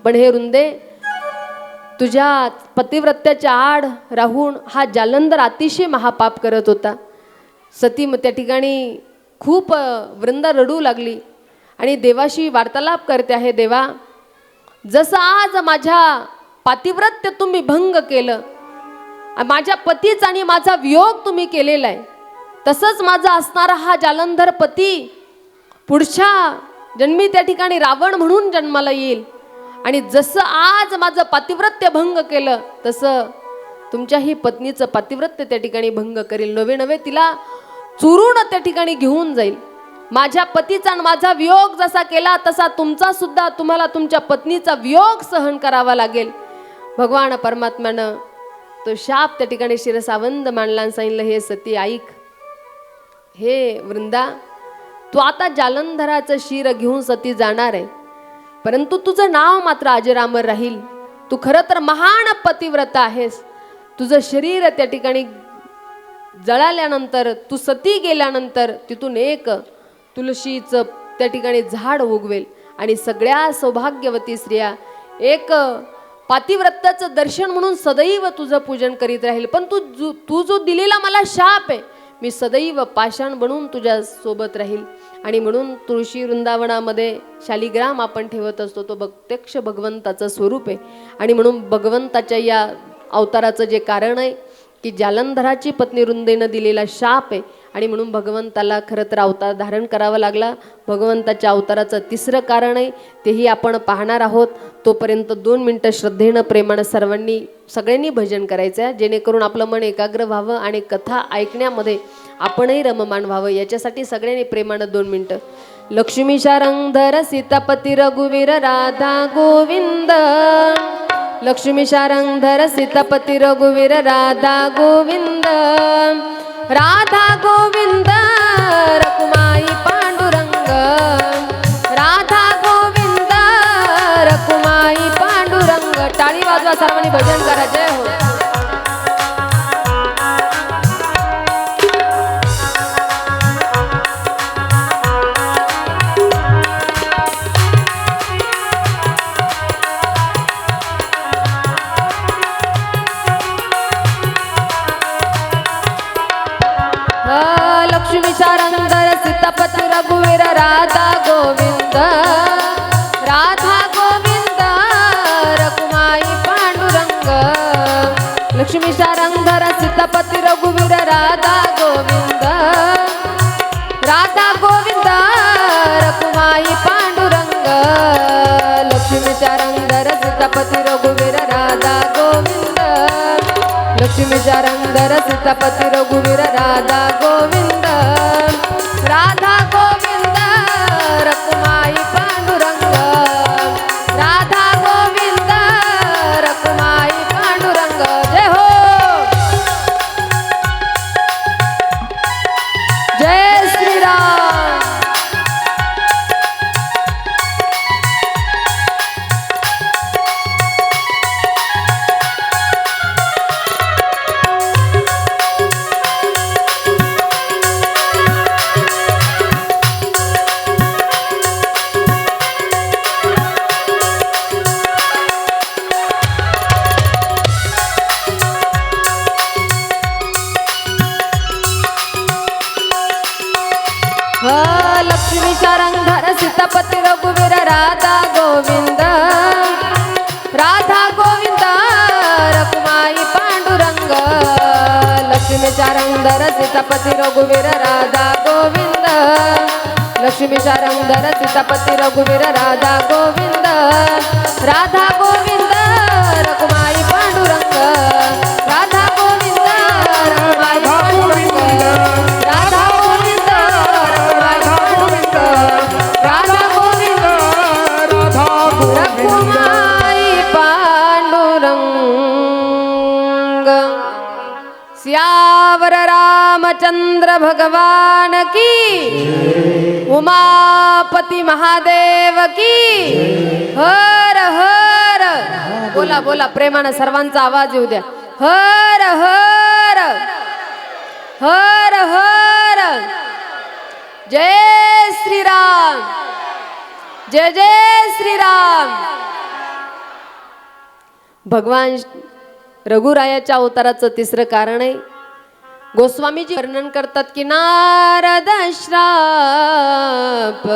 पण हे रुंदे तुझ्या पतिव्रत्याच्या आड राहून हा जालंधर अतिशय महापाप करत होता. सती त्या ठिकाणी खूप वृंदा रडू लागली आणि देवाशी वार्तालाप करते आहे, देवा जसं आज माझ्या पातिव्रत्य तुम्ही भंग केलं, माझ्या पतीचा आणि माझा वियोग तुम्ही केलेला आहे, तसंच माझा असणारा हा जालंधर पती पुढच्या जन्मी त्या ठिकाणी रावण म्हणून जन्माला येईल आणि जसं आज माझं पातिव्रत्य भंग केलं तसं तुमच्याही पत्नीचं पातिव्रत्य त्या ठिकाणी भंग करेल, नवे नवे तिला चुरून त्या ठिकाणी घेऊन जाईल. माझ्या पतीचा आणि माझा वियोग जसा केला तसा तुमचा सुद्धा तुम्हाला तुमच्या पत्नीचा वियोग सहन करावा लागेल. भगवान परमात्म्यानं तो शाप त्या ठिकाणी शिरसावंद मांडला आणि सांगितलं, हे सती ऐक, हे वृंदा तू आता जालंधराचं शिर घेऊन सती जाणार आहे, परंतु तुझं नाव मात्र अजरामर राहील. तू खरं तर महान पतिव्रता आहेस. तुझं शरीर त्या ठिकाणी जळाल्यानंतर, तू सती गेल्यानंतर तिथून एक तुळशीचं त्या ठिकाणी झाड उगवेल आणि सगळ्या सौभाग्यवती स्त्रिया एक पातिव्रत्याचं दर्शन म्हणून सदैव तुझं पूजन करीत राहील. पण तू जो दिलेला मला शाप आहे, मी सदैव पाषाण बनून तुझ्या सोबत राहील. आणि म्हणून तुळशी वृंदावनामध्ये शालिग्राम आपण ठेवत असतो, तो प्रत्यक्ष भगवंताचं स्वरूप आहे. आणि म्हणून भगवंताच्या या अवताराचं जे कारण आहे की जालंधराची पत्नी रुंदेनं दिलेला शाप आहे आणि म्हणून भगवंताला खरं तर अवतार धारण करावा लागला. भगवंताच्या अवताराचं तिसरं कारण आहे, तेही आपण पाहणार आहोत. तोपर्यंत 2 मिनटं श्रद्धेनं प्रेमानं सगळ्यांनी भजन करायचं आहे, जेणेकरून आपलं मन एकाग्र व्हावं आणि कथा ऐकण्यामध्ये आपणही रममाण व्हावं. याच्यासाठी सगळ्यांनी प्रेमानं 2 मिनटं. लक्ष्मी शारंगधर सीतापती रघुवीर राधा गोविंद. लक्ष्मी शारंगधर सीतापती रघुवीर राधा गोविंद. राधा गोविंद रकुमाई पांडुरंग. राधा गोविंद रकुमाई पांडुरंग. टाळी वाजवा, सर्वांनी भजन करा. जय हो. लक्ष्मी शारंगधर सीतापती रघुवीर राधा गोविंद. राधा गोविंद रकुमाई पांडुरंग. लक्ष्मी शारंगधर सीतापती रघुवीर राधा गोविंद. राधा गोविंद रकुमाई पांडुरंग. लक्ष्मी शारंगधर सीतापती रघुवीर राधा गोविंद. लक्ष्मी शारंगधर सीतापती रघुवीर राधा गोविंद. राधा गोविंद रकुमाई पांडुरंग. राधा गोविंद रकुमाई पांडुरंग. जय हो. जय श्रीराम. लक्ष्मी शारंगधर सीतापती रघुवीर राधा गोविंद. राधा गोविंद रकुमाई पांडुरंग. लक्ष्मी शारंगधर सीतापती रघुवीर राधा गोविंद. लक्ष्मी शारंगधर सीतापती रघुवीर राधा गोविंद. राधा गोविंद रकुमाई पांडुरंग. राधा गोविंद रकुमाई पांडुरंग. राधा गोविंद राधा गोविंद रकुमाई पांडुरंग. सियावर रामचंद्र भगवान की. उमापति महादेव की. हर हर. बोला बोला प्रेमानं, सर्वांचा आवाज येऊ द्या. हर हर हर हर. जय श्रीराम. जय जय श्रीराम. भगवान रघुरायाच्या अवताराचं तिसरं कारण आहे. गोस्वामीजी वर्णन करतात की नारद श्राप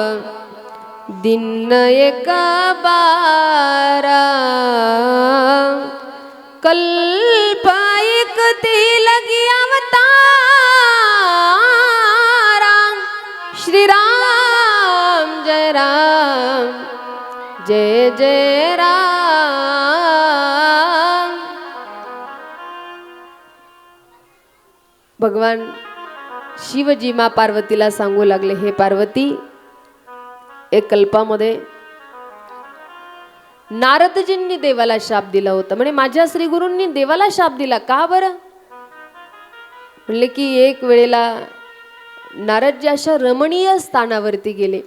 दिन एक बारा. कल्प एक लगी अवतारा. श्री राम जय राम जय जय राम. भगवान शिवजी माँ पार्वतीला सांगू लागले, हे पार्वती, एक कल्पामध्ये नारदजींनी देवाला शाप दिला होता. म्हणजे माझ्या श्री गुरूंनी देवाला शाप दिला का बरं? म्हणले की एक वेळेला नारदजी अशा रमणीय स्थानावरती गेले.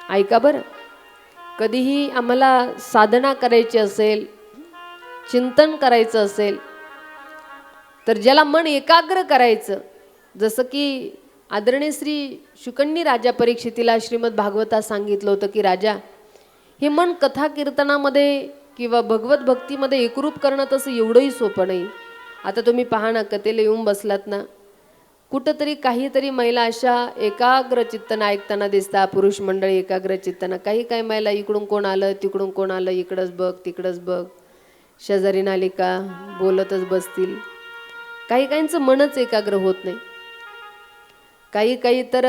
ऐका बरं, कधीही आम्हाला साधना करायची असेल, चिंतन करायचं असेल, तर ज्याला मन एकाग्र करायचं, जसं की आदरणीय श्री शुकन्नी राजा परीक्षितीला श्रीमद भागवतात सांगितलं होतं की राजा, हे मन कथा कीर्तनामध्ये किंवा भगवत भक्तीमध्ये एकरूप करणं तसं एवढंही सोपं नाही. आता तुम्ही पहा ना, कथेला येऊन बसलात ना, कुठंतरी काहीतरी महिला अशा एकाग्र चित्तानं ऐकताना दिसतात, पुरुष मंडळी एकाग्र चित्तानं. काही महिला इकडून कोण आलं, तिकडून कोण आलं, इकडंच बघ तिकडंच बघ, शेजारी आली का बोलतच बसतील. काहींचं मनच एकाग्र होत नाही. काही काही तर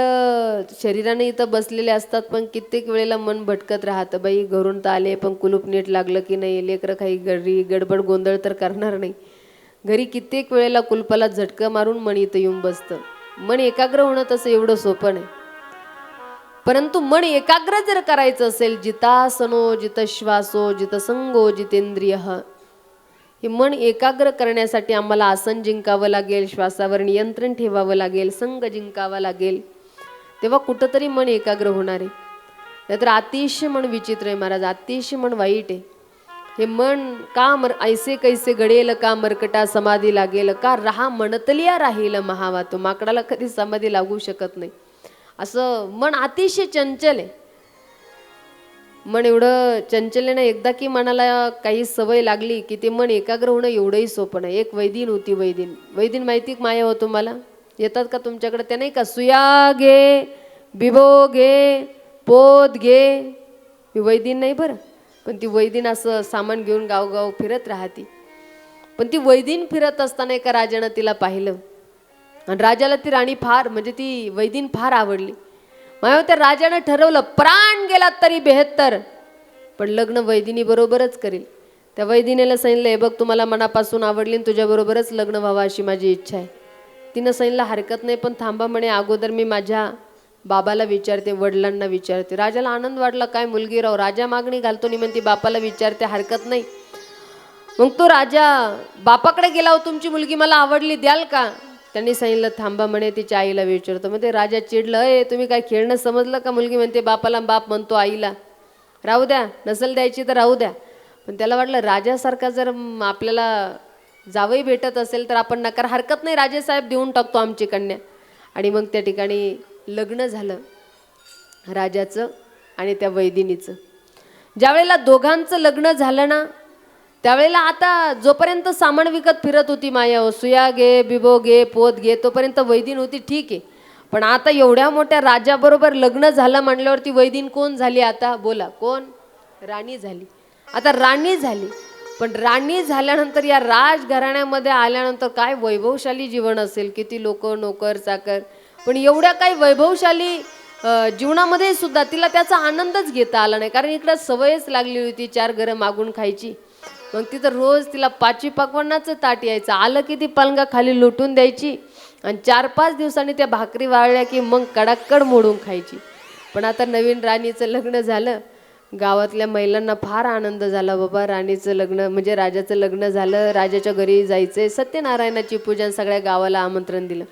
शरीराने इथं बसलेले असतात, पण कित्येक वेळेला मन भटकत राहतं. बाई घरून तर आले, पण कुलूप नीट लागलं की नाही, लेकरं काही घरी गडबड गोंधळ तर करणार नाही. घरी कित्येक वेळेला कुलपाला झटकं मारून मन इथं येऊन बसतं. मन एकाग्र होणं तसं एवढं सोपं नाही. परंतु मन एकाग्र जर करायचं असेल, जितासनो जित श्वासो जित संगो जितेंद्रिय, हे मन एकाग्र करण्यासाठी आम्हाला आसन जिंकावं लागेल, श्वासावर नियंत्रण ठेवावं लागेल, संग जिंकावा लागेल. तेव्हा कुठंतरी मन एकाग्र होणार आहे. नाहीतर अतिशय मन विचित्र आहे महाराज, अतिशय मन वाईट आहे. हे मन का ऐसे कैसे घडेल, का मरकटा समाधी लागेल, का रहा मनतलिया राहील महावा. तो माकडाला कधी समाधी लागू शकत नाही. असं मन अतिशय चंचल आहे. मन एवढं चंचल आहे ना, एकदा की मनाला काही सवय लागली की ते मन एकाग्र होणं एवढंही सोपं नाही. एक वैदिन होती, वैदिन माहिती माया हो तुम्हाला? येतात का तुमच्याकडे? त्या नाही का, सुया घे, बिबो घे, पोत घे. मी वैदिन नाही बरं, पण ती वैदिन असं सामान घेऊन गावगाव फिरत राहती. पण ती वैदिन फिरत असताना एका राजानं तिला पाहिलं, आणि राजाला ती राणी फार, म्हणजे ती वैदिन फार आवडली. माया त्या राजानं ठरवलं, प्राण गेला तरी बेहत्तर, पण लग्न वैदिनी बरोबरच करेल. त्या वैदिनीला सांगितलं, हे बघ तुम्हाला मनापासून आवडली, तुझ्याबरोबरच लग्न व्हावं अशी माझी इच्छा आहे. तिनं सांगितलं हरकत नाही, पण थांबा म्हणे, अगोदर मी माझ्या बाबाला विचारते, वडिलांना विचारते. राजाला आनंद वाटला, काय मुलगी राव, राजा मागणी घालतो नि म्हणते बापाला विचारते, हरकत नाही. मग तो राजा बापाकडे गेला, हो तुमची मुलगी मला आवडली, द्याल का? त्यांनी सांगितलं थांबा म्हणे, तिच्या आईला विचारतो. मग ते राजा चिडलं, ए तुम्ही काय खेळणं समजलं का? मुलगी म्हणते बापाला, बाप म्हणतो आईला. राहू द्या, नसल द्यायची तर राहू द्या. पण त्याला वाटलं राजासारखा जर आपल्याला जावई भेटत असेल तर आपण नकार, हरकत नाही राजेसाहेब, देऊन टाकतो आमची कन्या. आणि मग त्या ठिकाणी लग्न झालं राजाचं आणि त्या वैदिनीचं. ज्यावेळेला दोघांचं लग्न झालं ना, त्यावेळेला आता जोपर्यंत सामान विकत फिरत होती माया, सुया घे, बिबो घे, पोत घे, तोपर्यंत वैदिन होती, ठीक आहे. पण आता एवढ्या मोठ्या राजाबरोबर लग्न झालं म्हटल्यावरती वैदिन कोण झाली आता? बोला, कोण? राणी झाली. आता राणी झाली, पण राणी झाल्यानंतर या राजघराण्यामध्ये आल्यानंतर काय वैभवशाली जीवन असेल, किती लोक नोकर चाकर. पण एवढ्या काही वैभवशाली जीवनामध्ये सुद्धा तिला त्याचा आनंदच घेता आला नाही, कारण इकडं सवयच लागली होती 4 घरं मागून खायची. मग तिथं रोज तिला 5 पकवानाचं ताट यायचं, आलं की ती पलंगा खाली लुटून द्यायची, आणि 4-5 दिवसांनी त्या भाकरी वाळल्या की मग कडाक्कड मोडून खायची. पण आता नवीन राणीचं लग्न झालं, गावातल्या महिलांना फार आनंद झाला, बाबा राणीचं लग्न म्हणजे राजाचं लग्न झालं, राजाच्या घरी जायचंय, सत्यनारायणाची पूजन, सगळ्या गावाला आमंत्रण दिलं.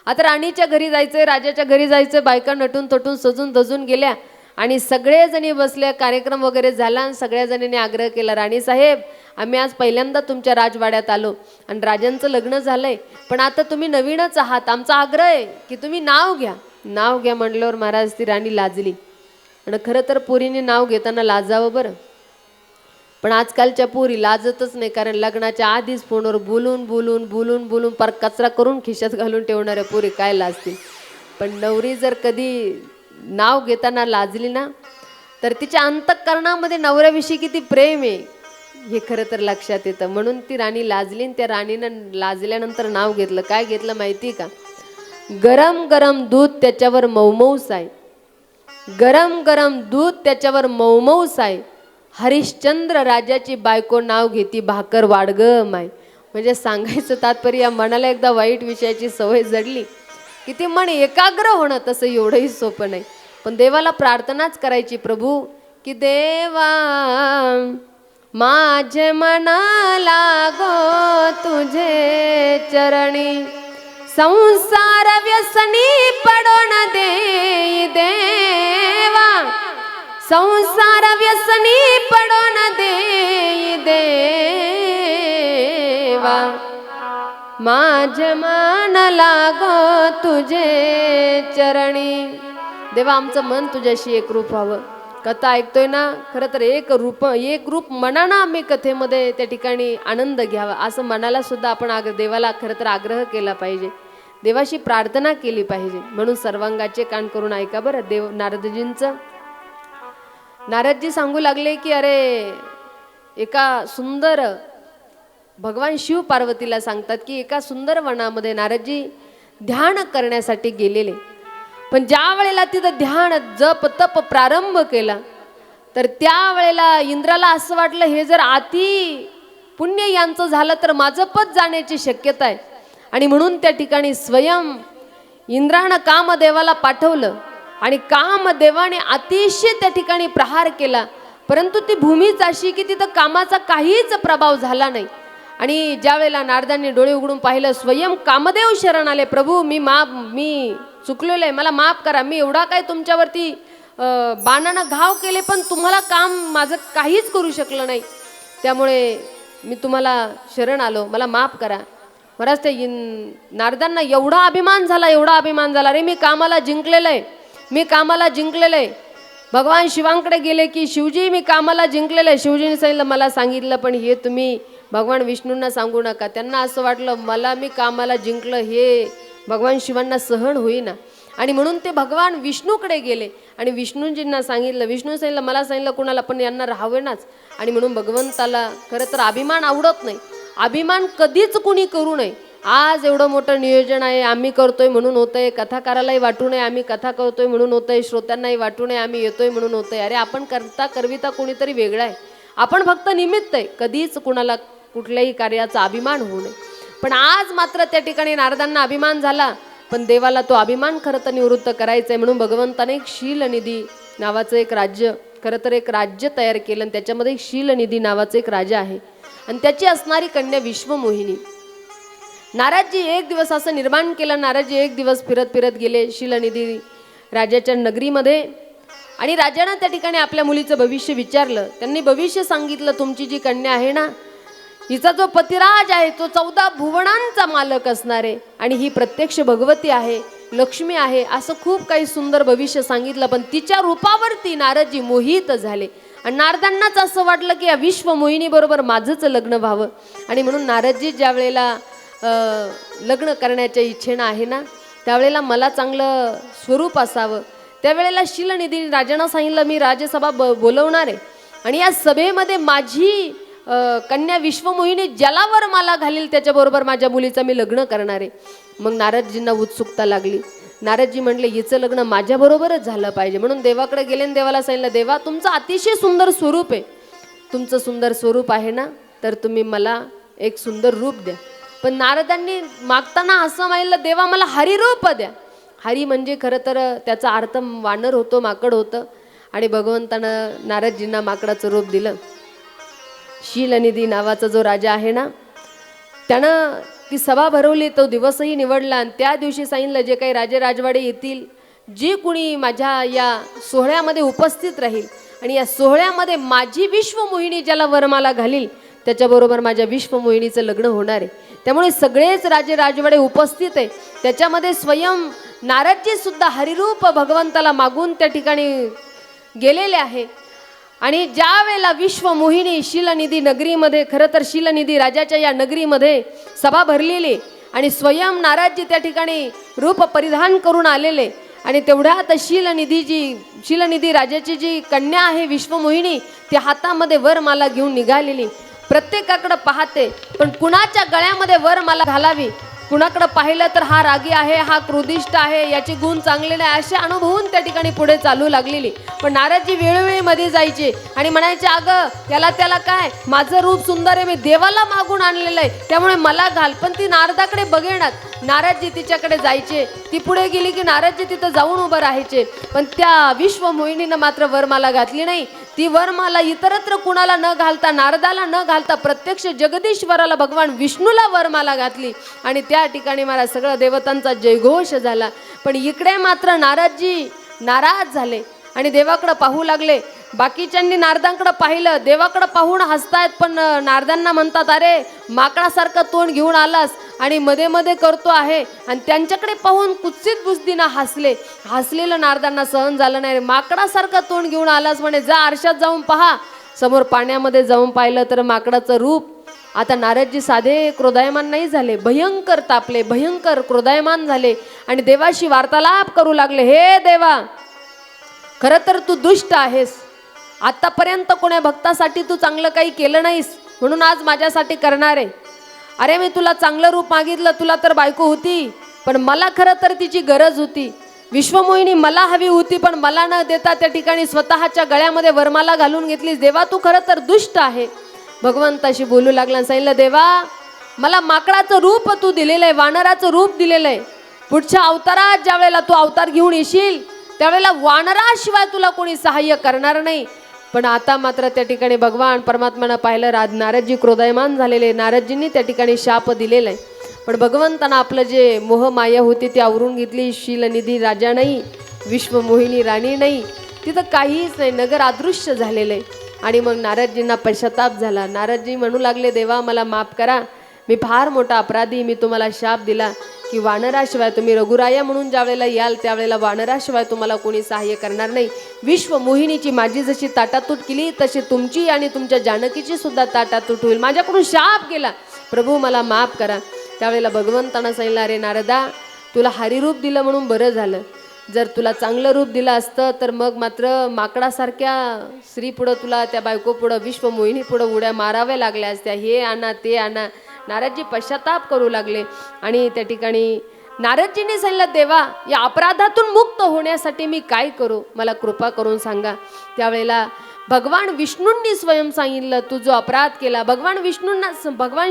आता राणीच्या घरी जायचंय, राजाच्या घरी जायचंय. बायका नटून तटून सजून धजून गेल्या आणि सगळेजणी बसल्या, कार्यक्रम वगैरे झाला आणि सगळ्या जणींनी आग्रह केला, राणी साहेब आम्ही आज पहिल्यांदा तुमच्या राजवाड्यात आलो आणि राजांचं लग्न झालंय, पण आता तुम्ही नवीनच आहात, आमचा आग्रह आहे की तुम्ही नाव घ्या. नाव घ्या म्हणल्यावर महाराज ती राणी लाजली. आणि खरं तर पोरीने नाव घेताना लाजावं बरं, पण आजकालच्या पोरी लाजतच नाही, कारण लग्नाच्या आधीच फोनवर बोलून बोलून बोलून बोलून पार कचरा करून खिशात घालून ठेवणाऱ्या पोरी काय लाजतील. पण नवरी जर कधी नाव घेताना लाजली ना, तर तिच्या अंतःकरणामध्ये नवऱ्याविषयी किती प्रेम आहे हे खरं तर लक्षात येतं. म्हणून ती राणी लाजली, आणि त्या राणीनं लाजल्यानंतर नाव घेतलं. काय घेतलं माहिती का? गरम गरम दूध त्याच्यावर मऊमऊ साय, गरम गरम दूध त्याच्यावर मऊमऊ साय, हरिश्चंद्र राजाची बायको नाव घेती भाकर वाढग माय. म्हणजे सांगायचं तात्पर्य, या मनाला एकदा वाईट विषयाची सवय जडली की ते मन एकाग्र होणं तसं एवढंही सोपं नाही. पण देवाला प्रार्थनाच करायची, प्रभू की देवा माझे मन लागो तुझे चरणी, संसार व्यसनी पडो न दे देवा, संसार व्यसनी पडो न दे देवा, माझे मन लागो तुझे चरणी. देवा आमचं मन तुझ्याशी एकरूप व्हावं. कथा ऐकतोय ना, खरं तर एक रूप मनानं आम्ही कथेमध्ये त्या ठिकाणी आनंद घ्यावा, असं मनाला सुद्धा आपण देवाला खरं तर आग्रह केला पाहिजे, देवाशी प्रार्थना केली पाहिजे. म्हणून सर्वांगाचे कान करून ऐका बरं. देव नारदजींचं, नारदजी सांगू लागले की अरे एका सुंदर, भगवान शिव पार्वतीला सांगतात की एका सुंदर वनामध्ये नारदजी ध्यान करण्यासाठी गेलेले, पण ज्या वेळेला तिथं ध्यान जप तप प्रारंभ केला तर त्यावेळेला इंद्राला असं वाटलं हे जर अति पुण्य यांचं झालं तर माझं पद जाण्याची शक्यता आहे. आणि म्हणून त्या ठिकाणी स्वयं इंद्रानं कामदेवाला पाठवलं आणि कामदेवाने अतिशय त्या ठिकाणी प्रहार केला. परंतु ती भूमीच अशी की तिथं कामाचा काहीच प्रभाव झाला नाही. आणि ज्या वेळेला नारदांनी डोळे उघडून पाहिलं स्वयं कामदेव शरण आले, प्रभू मी चुकलेलो आहे, मला माफ करा, मी एवढा काय तुमच्यावरती बाणानं घाव केले पण तुम्हाला काम माझं काहीच करू शकलं नाही, त्यामुळे मी तुम्हाला शरण आलो, मला माफ करा. महाराज ते नारदांना एवढा अभिमान झाला, रे मी कामाला जिंकलेलं आहे. भगवान शिवांकडे गेले की शिवजी मी कामाला जिंकलेलं आहे. शिवजीने सांगितलं मला सांगितलं पण हे तुम्ही भगवान विष्णूंना सांगू नका. त्यांना असं वाटलं मला मी कामाला जिंकलं हे भगवान शिवांना सहन होईना. आणि म्हणून ते भगवान विष्णूकडे गेले आणि विष्णूजींना सांगितलं. विष्णू सांगितलं मला सांगितलं कुणाला पण यांना राहावेनाच. आणि म्हणून भगवंताला खरं तर अभिमान आवडत नाही. अभिमान कधीच कुणी करू नये. आज एवढं मोठं नियोजन आहे, आम्ही करतोय म्हणून होतंय, कथाकारालाही वाटू नये आम्ही कथा करतोय म्हणून होतंय, श्रोत्यांनाही वाटू नये आम्ही येतोय म्हणून होतंय. अरे आपण करविता कोणीतरी वेगळा आहे, आपण फक्त निमित्त आहे. कधीच कुणाला कुठल्याही कार्याचा अभिमान होऊ नये. पण आज मात्र त्या ठिकाणी नारदांना अभिमान झाला, पण देवाला तो अभिमान खरं तर निवृत्त करायचा आहे. म्हणून भगवंताने एक शीलनिधी नावाचं एक राज्य, खरं तर एक राज्य तयार केलं आणि त्याच्यामध्ये एक शीलनिधी नावाचं एक राजा आहे आणि त्याची असणारी कन्या विश्वमोहिनी. नारदजी एक दिवस असं निर्माण केलं. नारदजी एक दिवस फिरत फिरत गेले शीलनिधी राजाच्या नगरीमध्ये आणि राजानं त्या ठिकाणी आपल्या मुलीचं भविष्य विचारलं. त्यांनी भविष्य सांगितलं तुमची जी कन्या आहे ना हिचा जो पतिराज आहे तो 14 भुवनांचा मालक असणार आहे आणि ही प्रत्यक्ष भगवती आहे, लक्ष्मी आहे, असं खूप काही सुंदर भविष्य सांगितलं. पण तिच्या रूपावरती नारदजी मोहित झाले आणि नारदांनाच असं वाटलं की या विश्वमोहिनी बरोबर माझंच लग्न व्हावं. आणि म्हणून नारदजी ज्या वेळेला लग्न करण्याच्या इच्छेनं आहे ना त्यावेळेला मला चांगलं स्वरूप असावं. त्यावेळेला शीलनिधी राजानं सांगितलं मी राजसभा बोलवणार आहे आणि या सभेमध्ये माझी कन्या विश्वमोहिनी ज्याला वर मला घालील त्याच्याबरोबर माझ्या मुलीचं मी लग्न करणार आहे. मग नारदजींना उत्सुकता लागली. नारदजी म्हणले हिचं लग्न माझ्याबरोबरच झालं पाहिजे. म्हणून देवाकडे गेले आणि देवाला सांगितलं देवा तुमचं अतिशय सुंदर स्वरूप आहे, तुमचं सुंदर स्वरूप आहे ना तर तुम्ही मला एक सुंदर रूप द्या. पण नारदांनी मागताना असं माहितलं देवा मला हरिरूप द्या. हरी म्हणजे खरं तर त्याचा अर्थ वानर होतो, माकड होतं. आणि भगवंतानं नारदजींना माकडाचं रूप दिलं. शीलनिधी नावाचा जो राजा आहे ना त्यानं ती सभा भरवली, तो दिवसही निवडला आणि त्या दिवशी सांगितलं जे काही राजे राजवाडे येतील जे कुणी माझ्या या सोहळ्यामध्ये उपस्थित राहील आणि या सोहळ्यामध्ये माझी विश्वमोहिनी ज्याला वरमाला घालील त्याच्याबरोबर माझ्या विश्वमोहिनीचं लग्न होणार आहे. त्यामुळे सगळेच राजे राजवाडे उपस्थित आहे. त्याच्यामध्ये स्वयं नारदजी सुद्धा हरिरूप भगवंताला मागून त्या ठिकाणी गेलेले आहे. आणि ज्या वेळेला विश्वमोहिनी शीलनिधी नगरीमध्ये खरं तर शीलनिधी राजाच्या या नगरीमध्ये सभा भरलेली आणि स्वयं नारदजी त्या ठिकाणी रूप परिधान करून आलेले आणि तेवढ्यात शीलनिधी राजाची जी कन्या आहे विश्वमोहिनी ती हातामध्ये वरमाला घेऊन निघालेली. प्रत्येकाकडे पाहते पण कुणाच्या गळ्यामध्ये वरमाला घालावी, कुणाकडे पाहिलं तर हा रागी आहे, हा क्रोधिष्ट आहे, याचे गुण चांगले नाही असे अनुभवून त्या ठिकाणी पुढे चालू लागलेली. पण नारदजी वेळोवेळी मध्ये जायचे आणि म्हणायचे अगं याला त्याला काय, माझं रूप सुंदर आहे, मी देवाला मागून आणलेलं आहे त्यामुळे मला घाल. पण ती नारदाकडे बघेनात. नारदजी तिच्याकडे जायचे, ती पुढे गेली की नारदजी तिथं जाऊन उभं राहायचे. पण त्या विश्वमोहिनीनं मात्र वरमाला घातली नाही. ती वरमाला इतरत्र कुणाला न घालता, नारदाला न घालता प्रत्यक्ष जगदीश्वराला भगवान विष्णूला वरमाला घातली आणि त्या ठिकाणी मला सगळं देवतांचा जयघोष झाला. पण इकडे मात्र नारदजी नाराज झाले आणि देवाकडे पाहू लागले. बाकीच्यांनी नारदांकडे पाहिलं, देवाकडे पाहून हसतायत पण नारदांना म्हणतात अरे माकडासारखं तोंड घेऊन आलास आणि मध्ये मध्ये करतो आहे. आणि त्यांच्याकडे पाहून कुत्सित बुजदीनं हसलेलं नारदांना सहन झालं नाही. माकडासारखं तोंड घेऊन आलास म्हणे, जा आरशात जाऊन पहा. समोर पाण्यामध्ये जाऊन पाहिलं तर माकडाचं रूप. आता नारदजी साधे क्रोधायमान नाही झाले, भयंकर तापले, भयंकर क्रोधायमान झाले आणि देवाशी वार्तालाप करू लागले. हे देवा खरं तर तू दुष्ट आहेस, आतापर्यंत कोण्या भक्तासाठी तू चांगलं काही केलं नाहीस म्हणून आज माझ्यासाठी करणार आहे. अरे मी तुला चांगलं रूप मागितलं, तुला तर बायको होती पण मला खरं तर तिची गरज होती. विश्वमोहिनी मला हवी होती, पण मला न देता त्या ठिकाणी स्वतःच्या गळ्यामध्ये वरमाला घालून घेतलीस. देवा तू खरं तर दुष्ट आहे. भगवंताशी बोलू लागला. सांगितलं देवा मला माकडाचं रूप तू दिलेलं आहे, वानराचं रूप दिलेलं आहे. पुढच्या अवतारात ज्या वेळेला तू अवतार घेऊन येशील त्यावेळेला वानराशिवाय तुला कोणी सहाय्य करणार नाही. पण आता मात्र त्या ठिकाणी भगवान परमात्म्यानं पाहिलं, नारदजी क्रोधायमान झालेले. नारदजींनी त्या ठिकाणी शाप दिलेला आहे. पण भगवंतानं आपलं जे मोहमाया होती ती आवरून घेतली. शीलनिधी राजा नाही, विश्वमोहिनी राणी नाही, तिथं काहीच नाही, नगर अदृश्य झालेलं आहे. आणि मग नारदजींना पश्चाताप झाला. नारदजी म्हणू लागले देवा मला माफ करा, मी फार मोठा अपराधी. मी तुम्हाला शाप दिला की वानराशिवाय तुम्ही रघुराया म्हणून ज्या वेळेला याल त्यावेळेला वानराशिवाय तुम्हाला कोणी सहाय्य करणार नाही. विश्वमोहिनीची माझी जशी ताटातूट केली तशी तुमची आणि तुमच्या जानकीची सुद्धा ताटातूट होईल. माझ्याकडून शाप गेला, प्रभू मला माफ करा. त्यावेळेला भगवंतानं सांगितलं अरे नारदा तुला हरिरूप दिलं म्हणून बरं झालं. जर तुला चांगलं रूप दिलं असतं तर मग मात्र माकडासारख्या स्त्री पुढं तुला त्या बायको पुढं विश्वमोहिनी पुढं उड्या माराव्या लागल्या असत्या. हे आणा ते आणा. नारदजी पश्चाताप करू लागले. आणि त्या ठिकाणी नारदजींनी सांगितलं देवा या अपराधातून मुक्त होण्यासाठी मी काय करू, मला कृपा करून सांगा. त्यावेळेला भगवान विष्णूंनी स्वयं सांगितलं तू जो अपराध केला. भगवान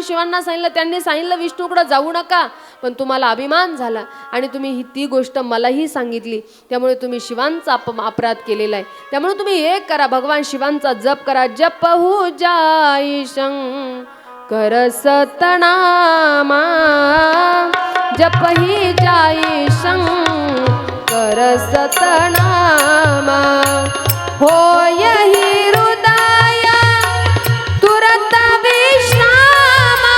शिवांना सांगितलं, त्यांनी सांगितलं विष्णूकडे जाऊ नका, पण तुम्हाला अभिमान झाला आणि तुम्ही ती गोष्ट मलाही सांगितली. त्यामुळे तुम्ही शिवांचा अपराध केलेला आहे. त्यामुळे तुम्ही एक करा, भगवान शिवांचा जप करा. जपहु जाई शंकर सतनामा, जपही जाई शंकर सतनामा. होय हि हृदय तुरत विश्रामा,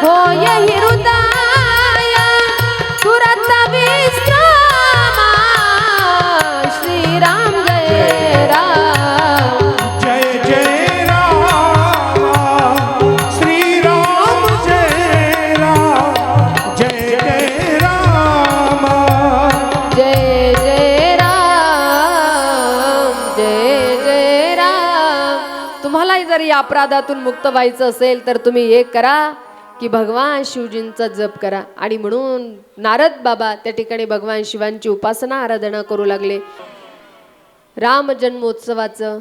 होय हि हृदय तुरत विश्रामा. श्रीराम जय राम, जय जय राम, श्रीराम जय राम, जय जय राम, जय जय राम, जय जय राम. तुम्हालाही जर या अपराधातून मुक्त व्हायचं असेल तर तुम्ही एक करा की भगवान शिवजींचा जप करा. आणि म्हणून नारद बाबा त्या ठिकाणी भगवान शिवांची उपासना आराधना करू लागले. राम जन्मोत्सवाचं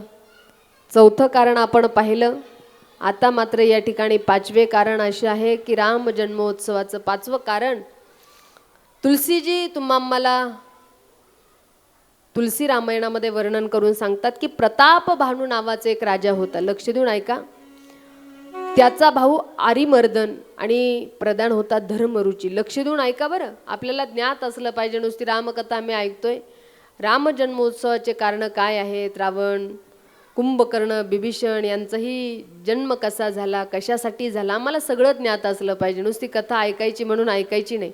चौथं कारण आपण पाहिलं. आता मात्र या ठिकाणी पाचवे कारण असे आहे की राम जन्मोत्सवाचं पाचवं कारण तुलसीजी तुम्हाला तुलसी रामायणामध्ये वर्णन करून सांगतात की प्रताप भानू नावाचा एक राजा होता. लक्ष देऊन ऐका. त्याचा भाऊ आरिमर्दन आणि प्रधान होता धर्मरुची. लक्ष देऊन ऐका बरं, आपल्याला ज्ञात असलं पाहिजे. नुसती रामकथा आम्ही ऐकतोय. राम जन्मोत्सवाचे कारण काय आहेत, रावण, कुंभकर्ण, बिभीषण यांचाही जन्म कसा झाला, कशासाठी झाला, आम्हाला सगळं ज्ञात असलं पाहिजे. नुसती कथा ऐकायची म्हणून ऐकायची नाही.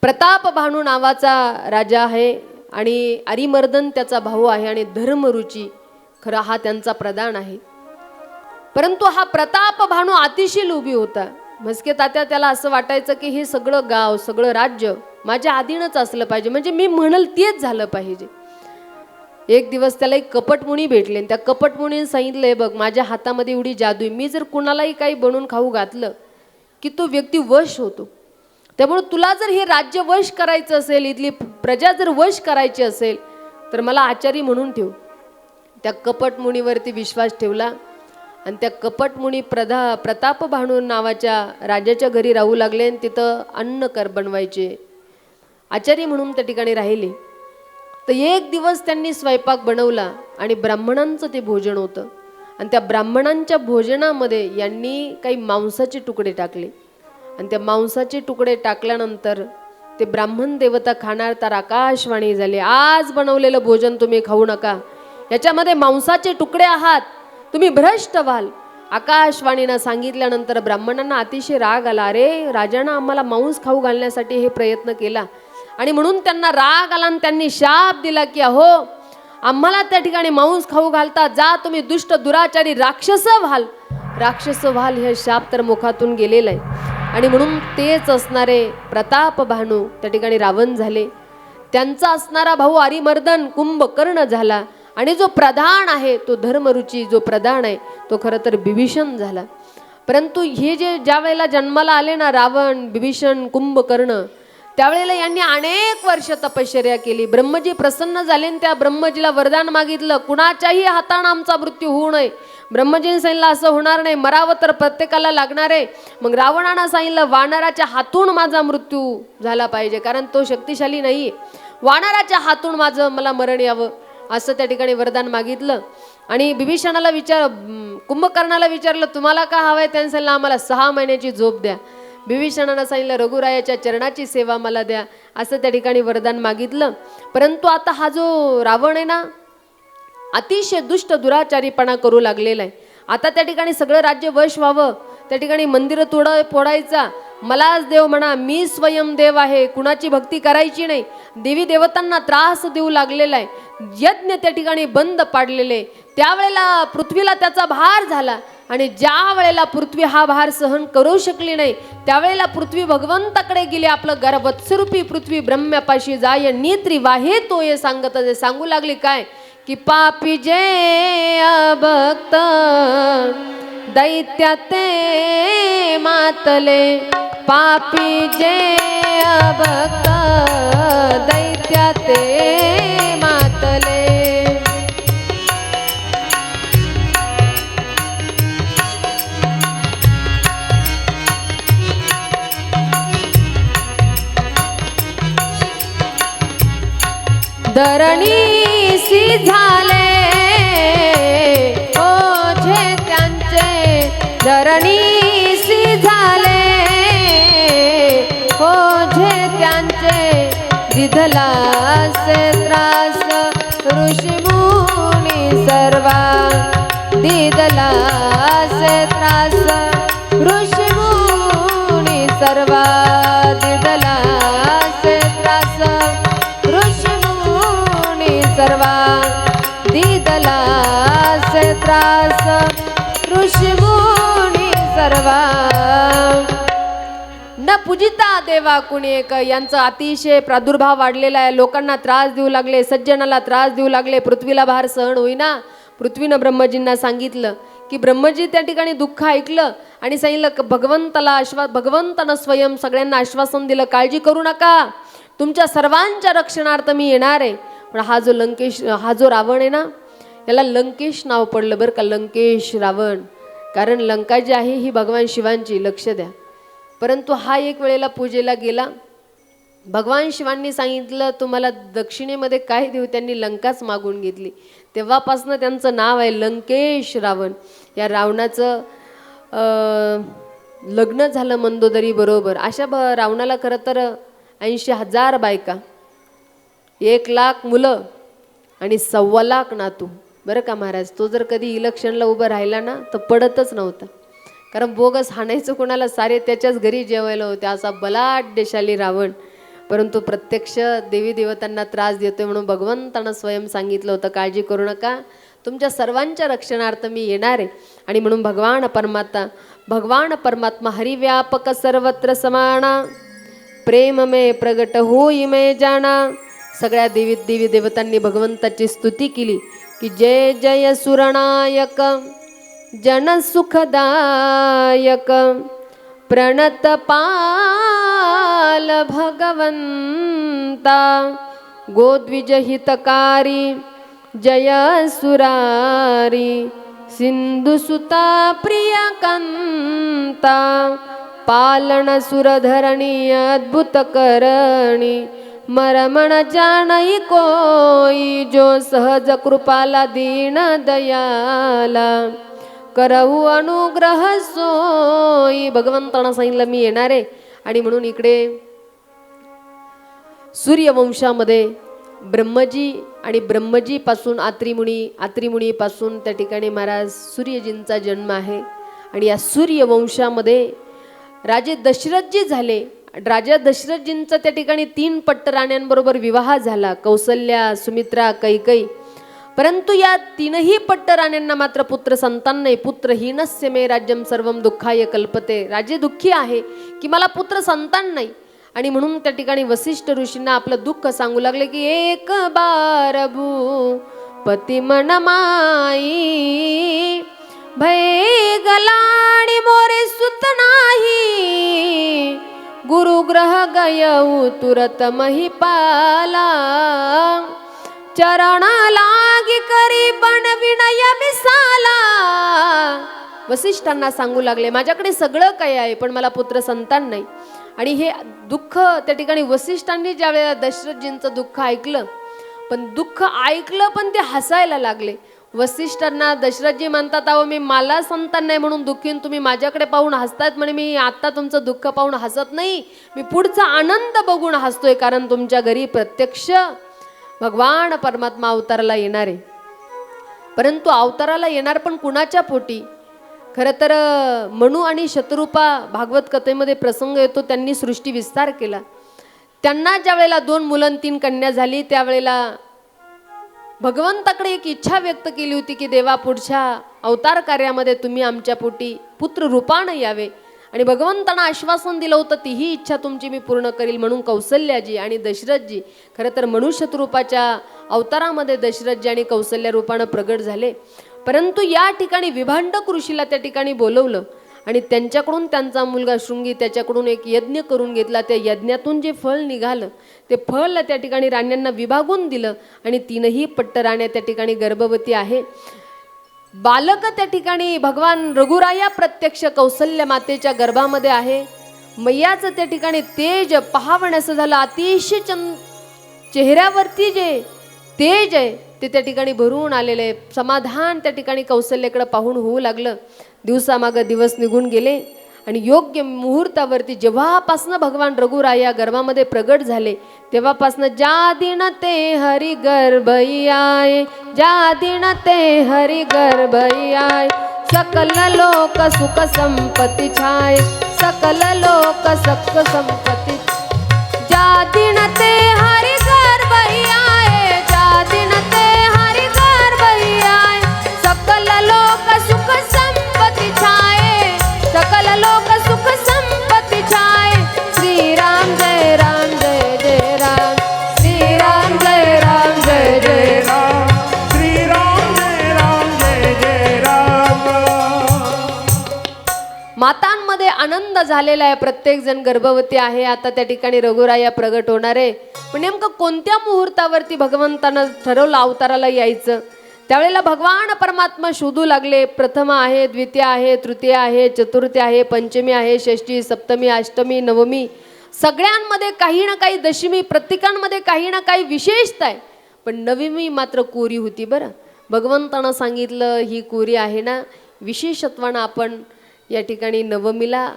प्रताप भानू नावाचा राजा आहे आणि आरिमर्दन त्याचा भाऊ आहे आणि धर्मरुची खरा हा त्यांचा प्रधान आहे. परंतु हा प्रताप भानू अतिशय लोभी होता. म्हस्के तात्या त्याला असं वाटायचं की हे सगळं गाव सगळं राज्य माझ्या अधीनच असलं पाहिजे, म्हणजे मी म्हणल तेच झालं पाहिजे. एक दिवस त्याला एक कपटमुनी भेटले. त्या कपटमुनीने सांगितलंय बघ माझ्या हातामध्ये एवढी जादू आहे, मी जर कुणालाही काही बनवून खाऊ घातलं की तो व्यक्ती वश होतो. त्यामुळे तुला जर हे राज्य वश करायचं असेल, इथली प्रजा जर वश करायची असेल तर मला आचारी म्हणून ठेव. त्या कपटमुनीवरती विश्वास ठेवला आणि त्या कपटमुनी प्रताप भानू नावाच्या राजाच्या घरी राहू लागले आणि तिथं अन्न बनवायचे. आचारी म्हणून त्या ठिकाणी राहिले. तर एक दिवस त्यांनी स्वयंपाक बनवला आणि ब्राह्मणांचं ते भोजन होतं. आणि त्या ब्राह्मणांच्या भोजनामध्ये यांनी काही मांसाचे तुकडे टाकले. आणि त्या मांसाचे तुकडे टाकल्यानंतर ते ब्राह्मण देवता खाणार तर आकाशवाणी झाली, आज बनवलेलं भोजन तुम्ही खाऊ नका, याच्यामध्ये मांसाचे तुकडे आहात, तुम्ही भ्रष्ट व्हाल. आकाशवाणीनं सांगितल्यानंतर ब्राह्मणांना अतिशय राग आला. अरे राजानं आम्हाला मांस खाऊ घालण्यासाठी हे प्रयत्न केला आणि म्हणून त्यांना राग आला आणि त्यांनी शाप दिला की अहो आम्हाला त्या ठिकाणी मांस खाऊ घालता, जा तुम्ही दुष्ट दुराचारी राक्षस व्हाल. राक्षस व्हाल हे शाप तर मुखातून गेलेलं आहे. आणि म्हणून तेच असणारे प्रताप भानू त्या ठिकाणी रावण झाले. त्यांचा असणारा भाऊ आरिमर्दन कुंभकर्ण झाला आणि जो प्रधान आहे तो धर्मरुची जो प्रधान आहे तो खरं तर बिभीषण झाला. परंतु हे जे ज्या वेळेला जन्माला आले ना रावण, बिभीषण, कुंभकर्ण, त्यावेळेला यांनी अनेक वर्ष तपश्चर्या केली. ब्रह्मजी प्रसन्न झाले आणि त्या ब्रह्मजीला वरदान मागितलं, कुणाच्याही हाताने आमचा मृत्यू होऊ नये. ब्रह्मजीने सांगितलं असं होणार नाही, मरावं तर प्रत्येकाला लागणार आहे. मग रावणानं सांगितलं वानराच्या हातून माझा मृत्यू झाला पाहिजे, कारण तो शक्तिशाली नाही. वानराच्या हातून मला मरण यावं असं त्या ठिकाणी वरदान मागितलं. आणि बिभीषणाला कुंभकर्णाला विचारलं तुम्हाला का हवंय. त्यांनी सांगितलं आम्हाला 6 महिन्याची झोप द्या. बिभीषणानं सांगितलं रघुरायाच्या चरणाची सेवा मला द्या असं त्या ठिकाणी वरदान मागितलं. परंतु आता हा जो रावण आहे ना, अतिशय दुष्ट दुराचारीपणा करू लागलेला आहे. आता त्या ठिकाणी सगळं राज्य वश व्हावं, त्या ठिकाणी मंदिरं फोडायचा, मलाच देव म्हणा, मी स्वयं देव आहे, कुणाची भक्ती करायची नाही, देवी देवतांना त्रास देऊ लागलेला आहे, यज्ञ त्या ठिकाणी बंद पाडलेले. त्यावेळेला पृथ्वीला त्याचा भार झाला आणि ज्या वेळेला पृथ्वी हा भार सहन करू शकली नाही त्यावेळेला पृथ्वी भगवंताकडे गेली. आपलं गर्भस्वरूपी पृथ्वी ब्रह्म्यापाशी जाय नेत्री वाहे तो ये सांगू लागली काय की पापी जे अभक्त दैत्य ते मातले, पापी जे अभक्त दैत्य ते मातले. धरणीसी झाले ओझे त्यांचे, धरणीसी झाले ओझे त्यांचे, दिधला से त्रास ऋषीमुनी सर्वा, दिधला से त्रास ऋषीमुनी सर्वा, दिधला से त्रास सर्वा, दिदला से त्रास ऋषीमुनी सर्वा. न पूजिता देवा कुणी एक, यांचा अतिशय प्रादुर्भाव वाढलेला आहे. लोकांना त्रास देऊ लागले, सज्जनाला त्रास देऊ लागले, पृथ्वीला भार सहन होईना. पृथ्वीनं ब्रह्मजींना सांगितलं की ब्रह्मजी त्या ठिकाणी दुःख ऐकलं आणि सांगितलं भगवंतानं स्वयं सगळ्यांना आश्वासन दिलं काळजी करू नका, तुमच्या सर्वांच्या रक्षणार्थ मी येणार आहे. पण हा जो रावण आहे ना, याला लंकेश नाव पडलं बरं का, लंकेश रावण. कारण लंका जी आहे ही भगवान शिवांची, लक्ष द्या. परंतु हा एक वेळेला पूजेला गेला. भगवान शिवांनी सांगितलं तुम्हाला दक्षिणेमध्ये काय देऊ, त्यांनी लंकाच मागून घेतली. तेव्हापासनं त्यांचं नाव आहे लंकेश रावण. या रावणाचं लग्न झालं मंदोदरी बरोबर. अशा रावणाला खरं तर 80,000 बायका, 1,00,000 मुलं आणि 1,25,00,000 नातू. बरं का महाराज, तो जर कधी इलेक्शनला उभं राहिला ना तर पडतच नव्हता, कारण बोगस हाणायचं कोणाला, सारे त्याच्याच घरी जेवायला होते, असा बलाढ्यशाली रावण. परंतु प्रत्यक्ष देवी देवतांना त्रास देतोय म्हणून भगवंतानं स्वयं सांगितलं होतं काळजी करू नका, तुमच्या सर्वांच्या रक्षणार्थ मी येणार आहे. आणि म्हणून भगवान परमात्मा हरिव्यापक सर्वत्र समाना, प्रेम में प्रगट होई में जाना. सगळ्या देवी देवतांनी भगवंताची स्तुती केली की जय जय सुरनायक जन सुखदायक, प्रणत पाल भगवंता, गोद्विज हितकारी जय सुरारी, सिंधु सुता प्रिय कंता, पालन सुरधरणी अद्भुत करणी, मरमण जानई कोई, जो सहज कृपाला दीन दयाला, करऊ अनुग्रह सोई. भगवंतानं सांगितलं मी येणार आहे. आणि म्हणून इकडे सूर्यवंशामध्ये ब्रह्मजी आणि ब्रह्मजीपासून आत्रिमुनीपासून त्या ठिकाणी महाराज सूर्यजींचा जन्म आहे. आणि या सूर्यवंशामध्ये राजे दशरथजी झाले. राजा दशरथजींचा त्या ठिकाणी 3 पट्टराण्यांबरोबर विवाह झाला, कौसल्या, सुमित्रा, कैकई. परंतु या 3ही पट्टराण्यांना मात्र पुत्र संतान नाही. पुत्रहीनस्य मे राज्यम सर्वम दुःखाय कल्पते. राजे दुःखी आहे की मला पुत्र संतान नाही. आणि म्हणून त्या ठिकाणी वसिष्ठ ऋषींना आपलं दुःख सांगू लागले की एक बार भूपती मन माई, भय गलाणी मोरे सुत नाही, गुरुग्रह गयऊ तुरत महिपाला चरण लागी करी पण विनय मिसाला. वसिष्ठांना सांगू लागले माझ्याकडे सगळं काही आहे पण मला पुत्र संतान नाही. आणि हे दुःख त्या ठिकाणी वसिष्ठांनी ज्या वेळेला दशरथजींचं दुःख ऐकलं पण ते हसायला लागले. वसिष्ठांना दशरथजी म्हणतात अहो मी मला संतान नाही म्हणून दुःखीन, तुम्ही माझ्याकडे पाहून हसतायत म्हणे मी आता तुमचं दुःख पाहून हसत नाही, मी पुढचा आनंद बघून हसतोय कारण तुमच्या घरी प्रत्यक्ष भगवान परमात्मा अवताराला येणार आहे. परंतु अवताराला येणार पण कुणाच्या पोटी? खरं तर मनू आणि शतरूपा भागवत कथेमध्ये प्रसंग येतो, त्यांनी सृष्टी विस्तार केला. त्यांना ज्या वेळेला 2 मुलं 3 कन्या झाली त्यावेळेला भगवंताकडे एक इच्छा व्यक्त केली होती की देवा पुढच्या अवतार कार्यामध्ये तुम्ही आमच्या पोटी पुत्र रूपानं यावे. आणि भगवंतांना आश्वासन दिलं होतं तीही इच्छा तुमची मी पूर्ण करील. म्हणून कौसल्याजी आणि दशरथजी खरं तर मनुष्यरूपाच्या अवतारामध्ये दशरथजी आणि कौसल्या रूपानं प्रगट झाले. परंतु या ठिकाणी विभांडक ऋषीला त्या ठिकाणी बोलवलं आणि त्यांच्याकडून त्यांचा मुलगा शृंगी त्याच्याकडून एक यज्ञ करून घेतला. त्या यज्ञातून जे फळ निघालं ते फळ त्या ठिकाणी राण्यांना विभागून दिलं आणि 3ही पट्ट राण्या त्या ठिकाणी गर्भवती आहे. बालक त्या ठिकाणी भगवान रघुराया प्रत्यक्ष कौसल्य मातेच्या गर्भामध्ये आहे. मैयाचं त्या ठिकाणी तेज पाहावं असं झालं. अतिशय चेहऱ्यावरती जे तेज आहे ते त्या ठिकाणी भरून आलेलं आहे. समाधान त्या ठिकाणी कौसल्याकडे पाहून होऊ लागलं. दिवसामागं दिवस निघून गेले आणि योग्य मुहूर्तावरती जेव्हापासनं भगवान रघुराया गर्भामध्ये प्रगट झाले तेव्हापासनं ज्या दिन ते हरि गर्भई आए, ज्या दिन ते हरि गर्भई आए, सकल लोक सुख संपत्ती छाए, सकल लोक सुख संपत्ती. ज्या दिन ते हरि गर्भई आए, ज्या दिन ते हरि गर्भई आए, सकल लोक सुख संपत्ती छाए, सकल लोक सुख संपत्ती छाए. श्री राम जय राम जय जय राम, श्री राम जय राम जय जय राम, श्री राम जय राम जय जय राम. मातांमध्ये आनंद झालेला आहे. प्रत्येक जण गर्भवती आहे. आता त्या ठिकाणी रघुराया प्रगट होणार आहे. पण नेमकं कोणत्या मुहूर्तावरती भगवंतानं ठरवलं अवताराला यायचं? त्यावेळेला भगवान परमात्मा शोधू लागले. प्रथम आहे, द्वितीय आहे, तृतीय आहे, चतुर्थी आहे, पंचमी आहे, षष्ठी, सप्तमी, अष्टमी, नवमी, सगळ्यांमध्ये काही ना काही दशमी, प्रत्येकांमध्ये काही ना काही विशेषता आहे. पण नवमी मात्र कोरी होती. बरं भगवंतानं सांगितलं ही कोरी आहे ना, विशेषत्वानं आपण या ठिकाणी नवमीला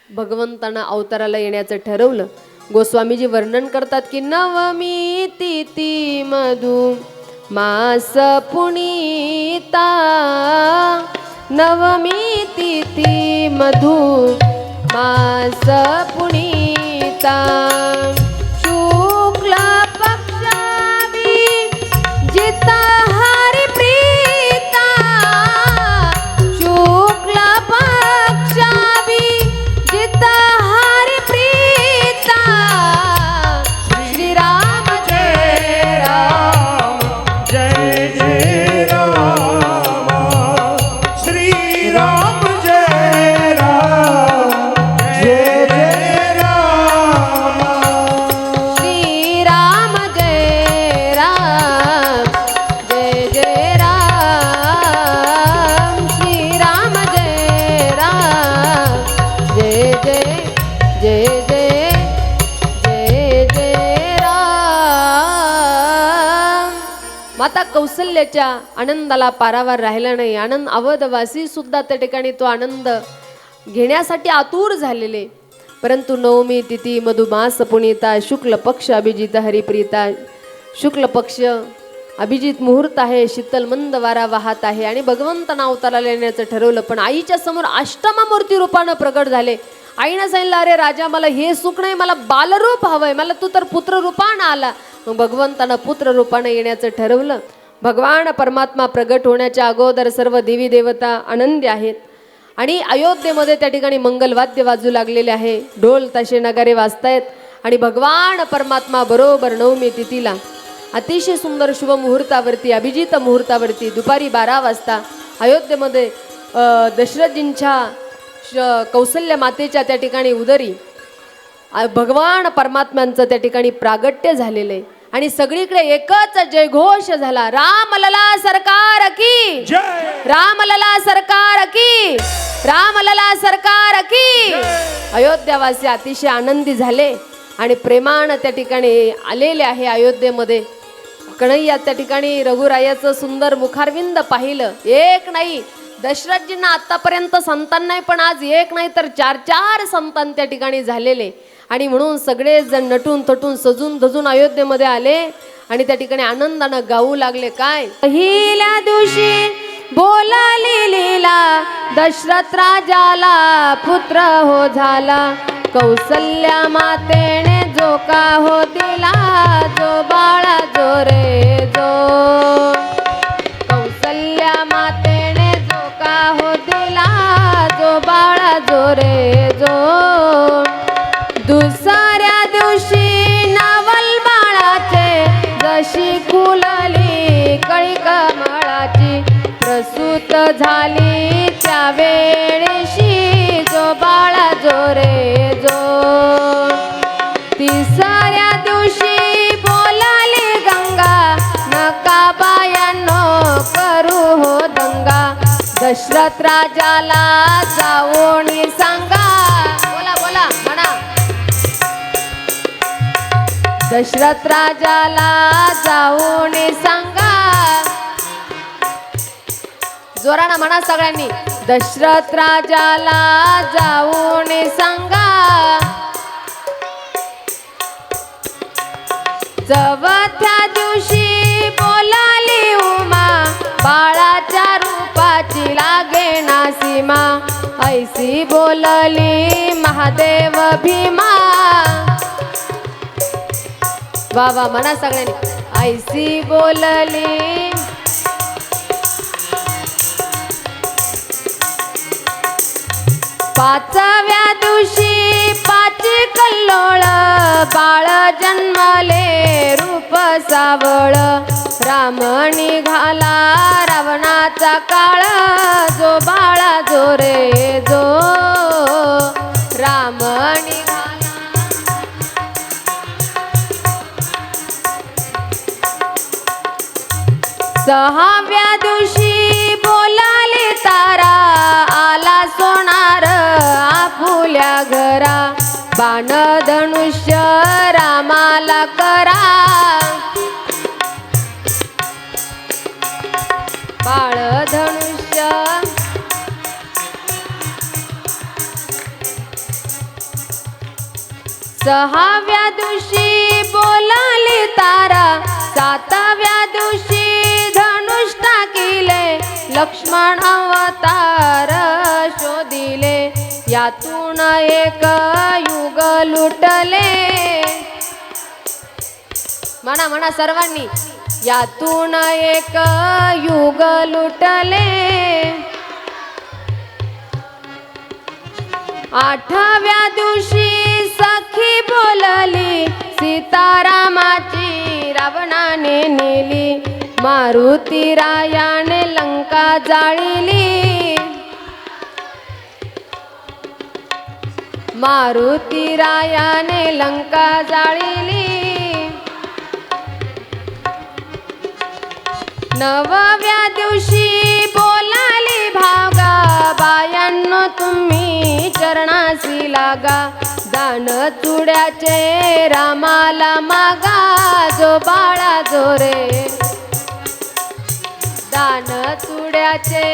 भगवंतानं अवताराला येण्याचं ठरवलं. गोस्वामीजी वर्णन करतात की नवमी तिथी मधु मास पुनीता, नवमी तिथी मधु मास पुनीता, शुक्ल पक्षावी जिता हरि प्रीता, शुक्ल पक्षावी जिता हरि प्रीता. श्री राम जय राम जय जय राम, श्री राम जय राम जय जय राम, श्री राम जय राम जय जय राम, श्री राम जय राम जय जय जय जय जय जय राम. माता कौसल्याच्या आनंदाला पारावार राहिला नाही. आनंद अवधवासी सुद्धा त्या ठिकाणी तो आनंद घेण्यासाठी आतुर झालेले. परंतु नवमी तिथी मधुमास पुनीता, शुक्ल पक्ष अभिजित हरिप्रीता, शुक्ल पक्ष अभिजित मुहूर्त आहे, शीतल मंद वारा वाहत आहे आणि भगवंतांना अवताराला येण्याचं ठरवलं. पण आईच्या समोर अष्टममूर्ती रूपानं प्रगट झाले. आईनं सांगितलं अरे राजा मला हे सुख नाही, मला बालरूप हवंय, मला तू तर पुत्र रूपानं आला. मग भगवंतानं पुत्र रूपानं येण्याचं ठरवलं. भगवान परमात्मा प्रगट होण्याच्या अगोदर सर्व देवी देवता आनंदी आहेत आणि अयोध्येमध्ये त्या ठिकाणी मंगलवाद्य वाजू लागलेले आहे. ढोल ताशे नगारे वाजतायत आणि भगवान परमात्मा बरोबर नवमी तिथीला अतिशय सुंदर शुभ मुहूर्तावरती अभिजित मुहूर्तावरती दुपारी 12 वाजता अयोध्येमध्ये दशरथजींच्या कौसल्य मातेच्या त्या ठिकाणी उदरी भगवान परमात्म्यांचं त्या ठिकाणी प्रागट्य झालेलं आहे आणि सगळीकडे एकच जयघोष झाला, रामलला सरकार की जय रामलला सरकार की रामलला सरकार की. अयोध्यावासी अतिशय आनंदी झाले आणि प्रेमानं त्या ठिकाणी आलेले आहे अयोध्येमध्ये. कन्हैया त्या ठिकाणी रघुरायाचं सुंदर मुखारविंद पाहिलं. एक नाही, दशरथजींना आतापर्यंत संतान नाही, पण आज एक नाही तर 4 संतान त्या ठिकाणी झालेले. आणि म्हणून सगळेजण नटून थटून सजून धजून अयोध्येमध्ये आले आणि त्या ठिकाणी आनंदानं गाऊ लागले. काय पहिल्या दिवशी बोलाली लीला, दशरथ राजाला पुत्र हो झाला. कौसल्या मातेने जो का हो दिला, जो बाळा जो रे जो. कौसल्या मातेने जो का हो दिला, जो बाळा जो रे जो. दुसऱ्या दिवशी नवल बाळाचे, जशी फुलली कळी कमळाची. प्रसूत झाली त्या वेळेशी, जो बाळा जो रे जो. तिसऱ्या दिवशी बोलाली गंगा, नका बायांनो करू हो दंगा. दशरथ राजाला जाऊन सांगा, बोला बोला म्हणा. दशरथ राजाला जाऊन सांगा, जोरानं म्हणा सगळ्यांनी. दशरथ राजाला जाऊन सांगा, चवथ्या दिवशी बोलाली उमा, बाळाच्या रूपाची लागे ना सीमा. ऐसी बोलली महादेव भीमा. वा वा म्हणा सगळ्यांनी. ऐसी बोलली. पाचव्या दिवशी 5 कल्लोळ, बाळ जन्मले रूप सावळ. राम निघाला रावणाचा काळ, जो बाळा जो रे जो. राम निघाला. सहाव्या दिवशी बोलाली तारा, आला सोनार आपुल्या घरा. बाण धनुष्य रामाला करा, बाळ धनुष्य. सहाव्या दिवशी बोलाली तारा, 7व्या दिवशी धनुष टाकिले. लक्ष्मण अवतार शोधिले, यातून एक युग लुटले. म्हणा म्हणा सर्वांनी. यातून एक युग लुटले. 8व्या दिवशी सखी बोलली, सीतारामाची रावणाने नेली. मारुती रायाने लंका जाळिली. मारुती रायाने लंका जाळिली. 9व्या दिवशी बोलाली भागा, बायांनो तुम्ही चरणासी लागा. दान चुड्याचे रामाला मागा, जो बाळा जो रे. दान चुड्याचे.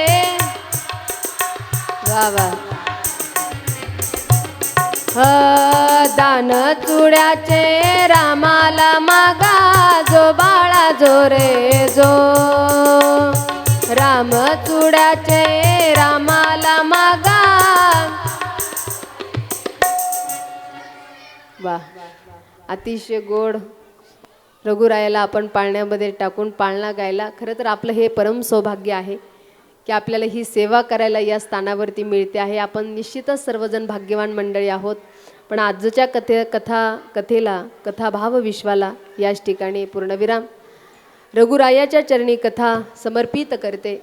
वा वा. दान चुड्याचे रामाला मागा, जो बाळा जो रे जो. राम चुड्याचे रामाला मागा. वा, अतिशय गोड. रघुरायाला आपण पाळण्यामध्ये टाकून पाळणा गायला. खरं तर आपलं हे परम सौभाग्य आहे की आपल्याला ही सेवा करायला या स्थानावरती मिळते आहे. आपण निश्चितच सर्वजण भाग्यवान मंडळी आहोत. पण आजच्या कथेला कथाभाव विश्वाला याच ठिकाणी पूर्णविराम. रघुरायाच्या चरणी कथा समर्पित करते.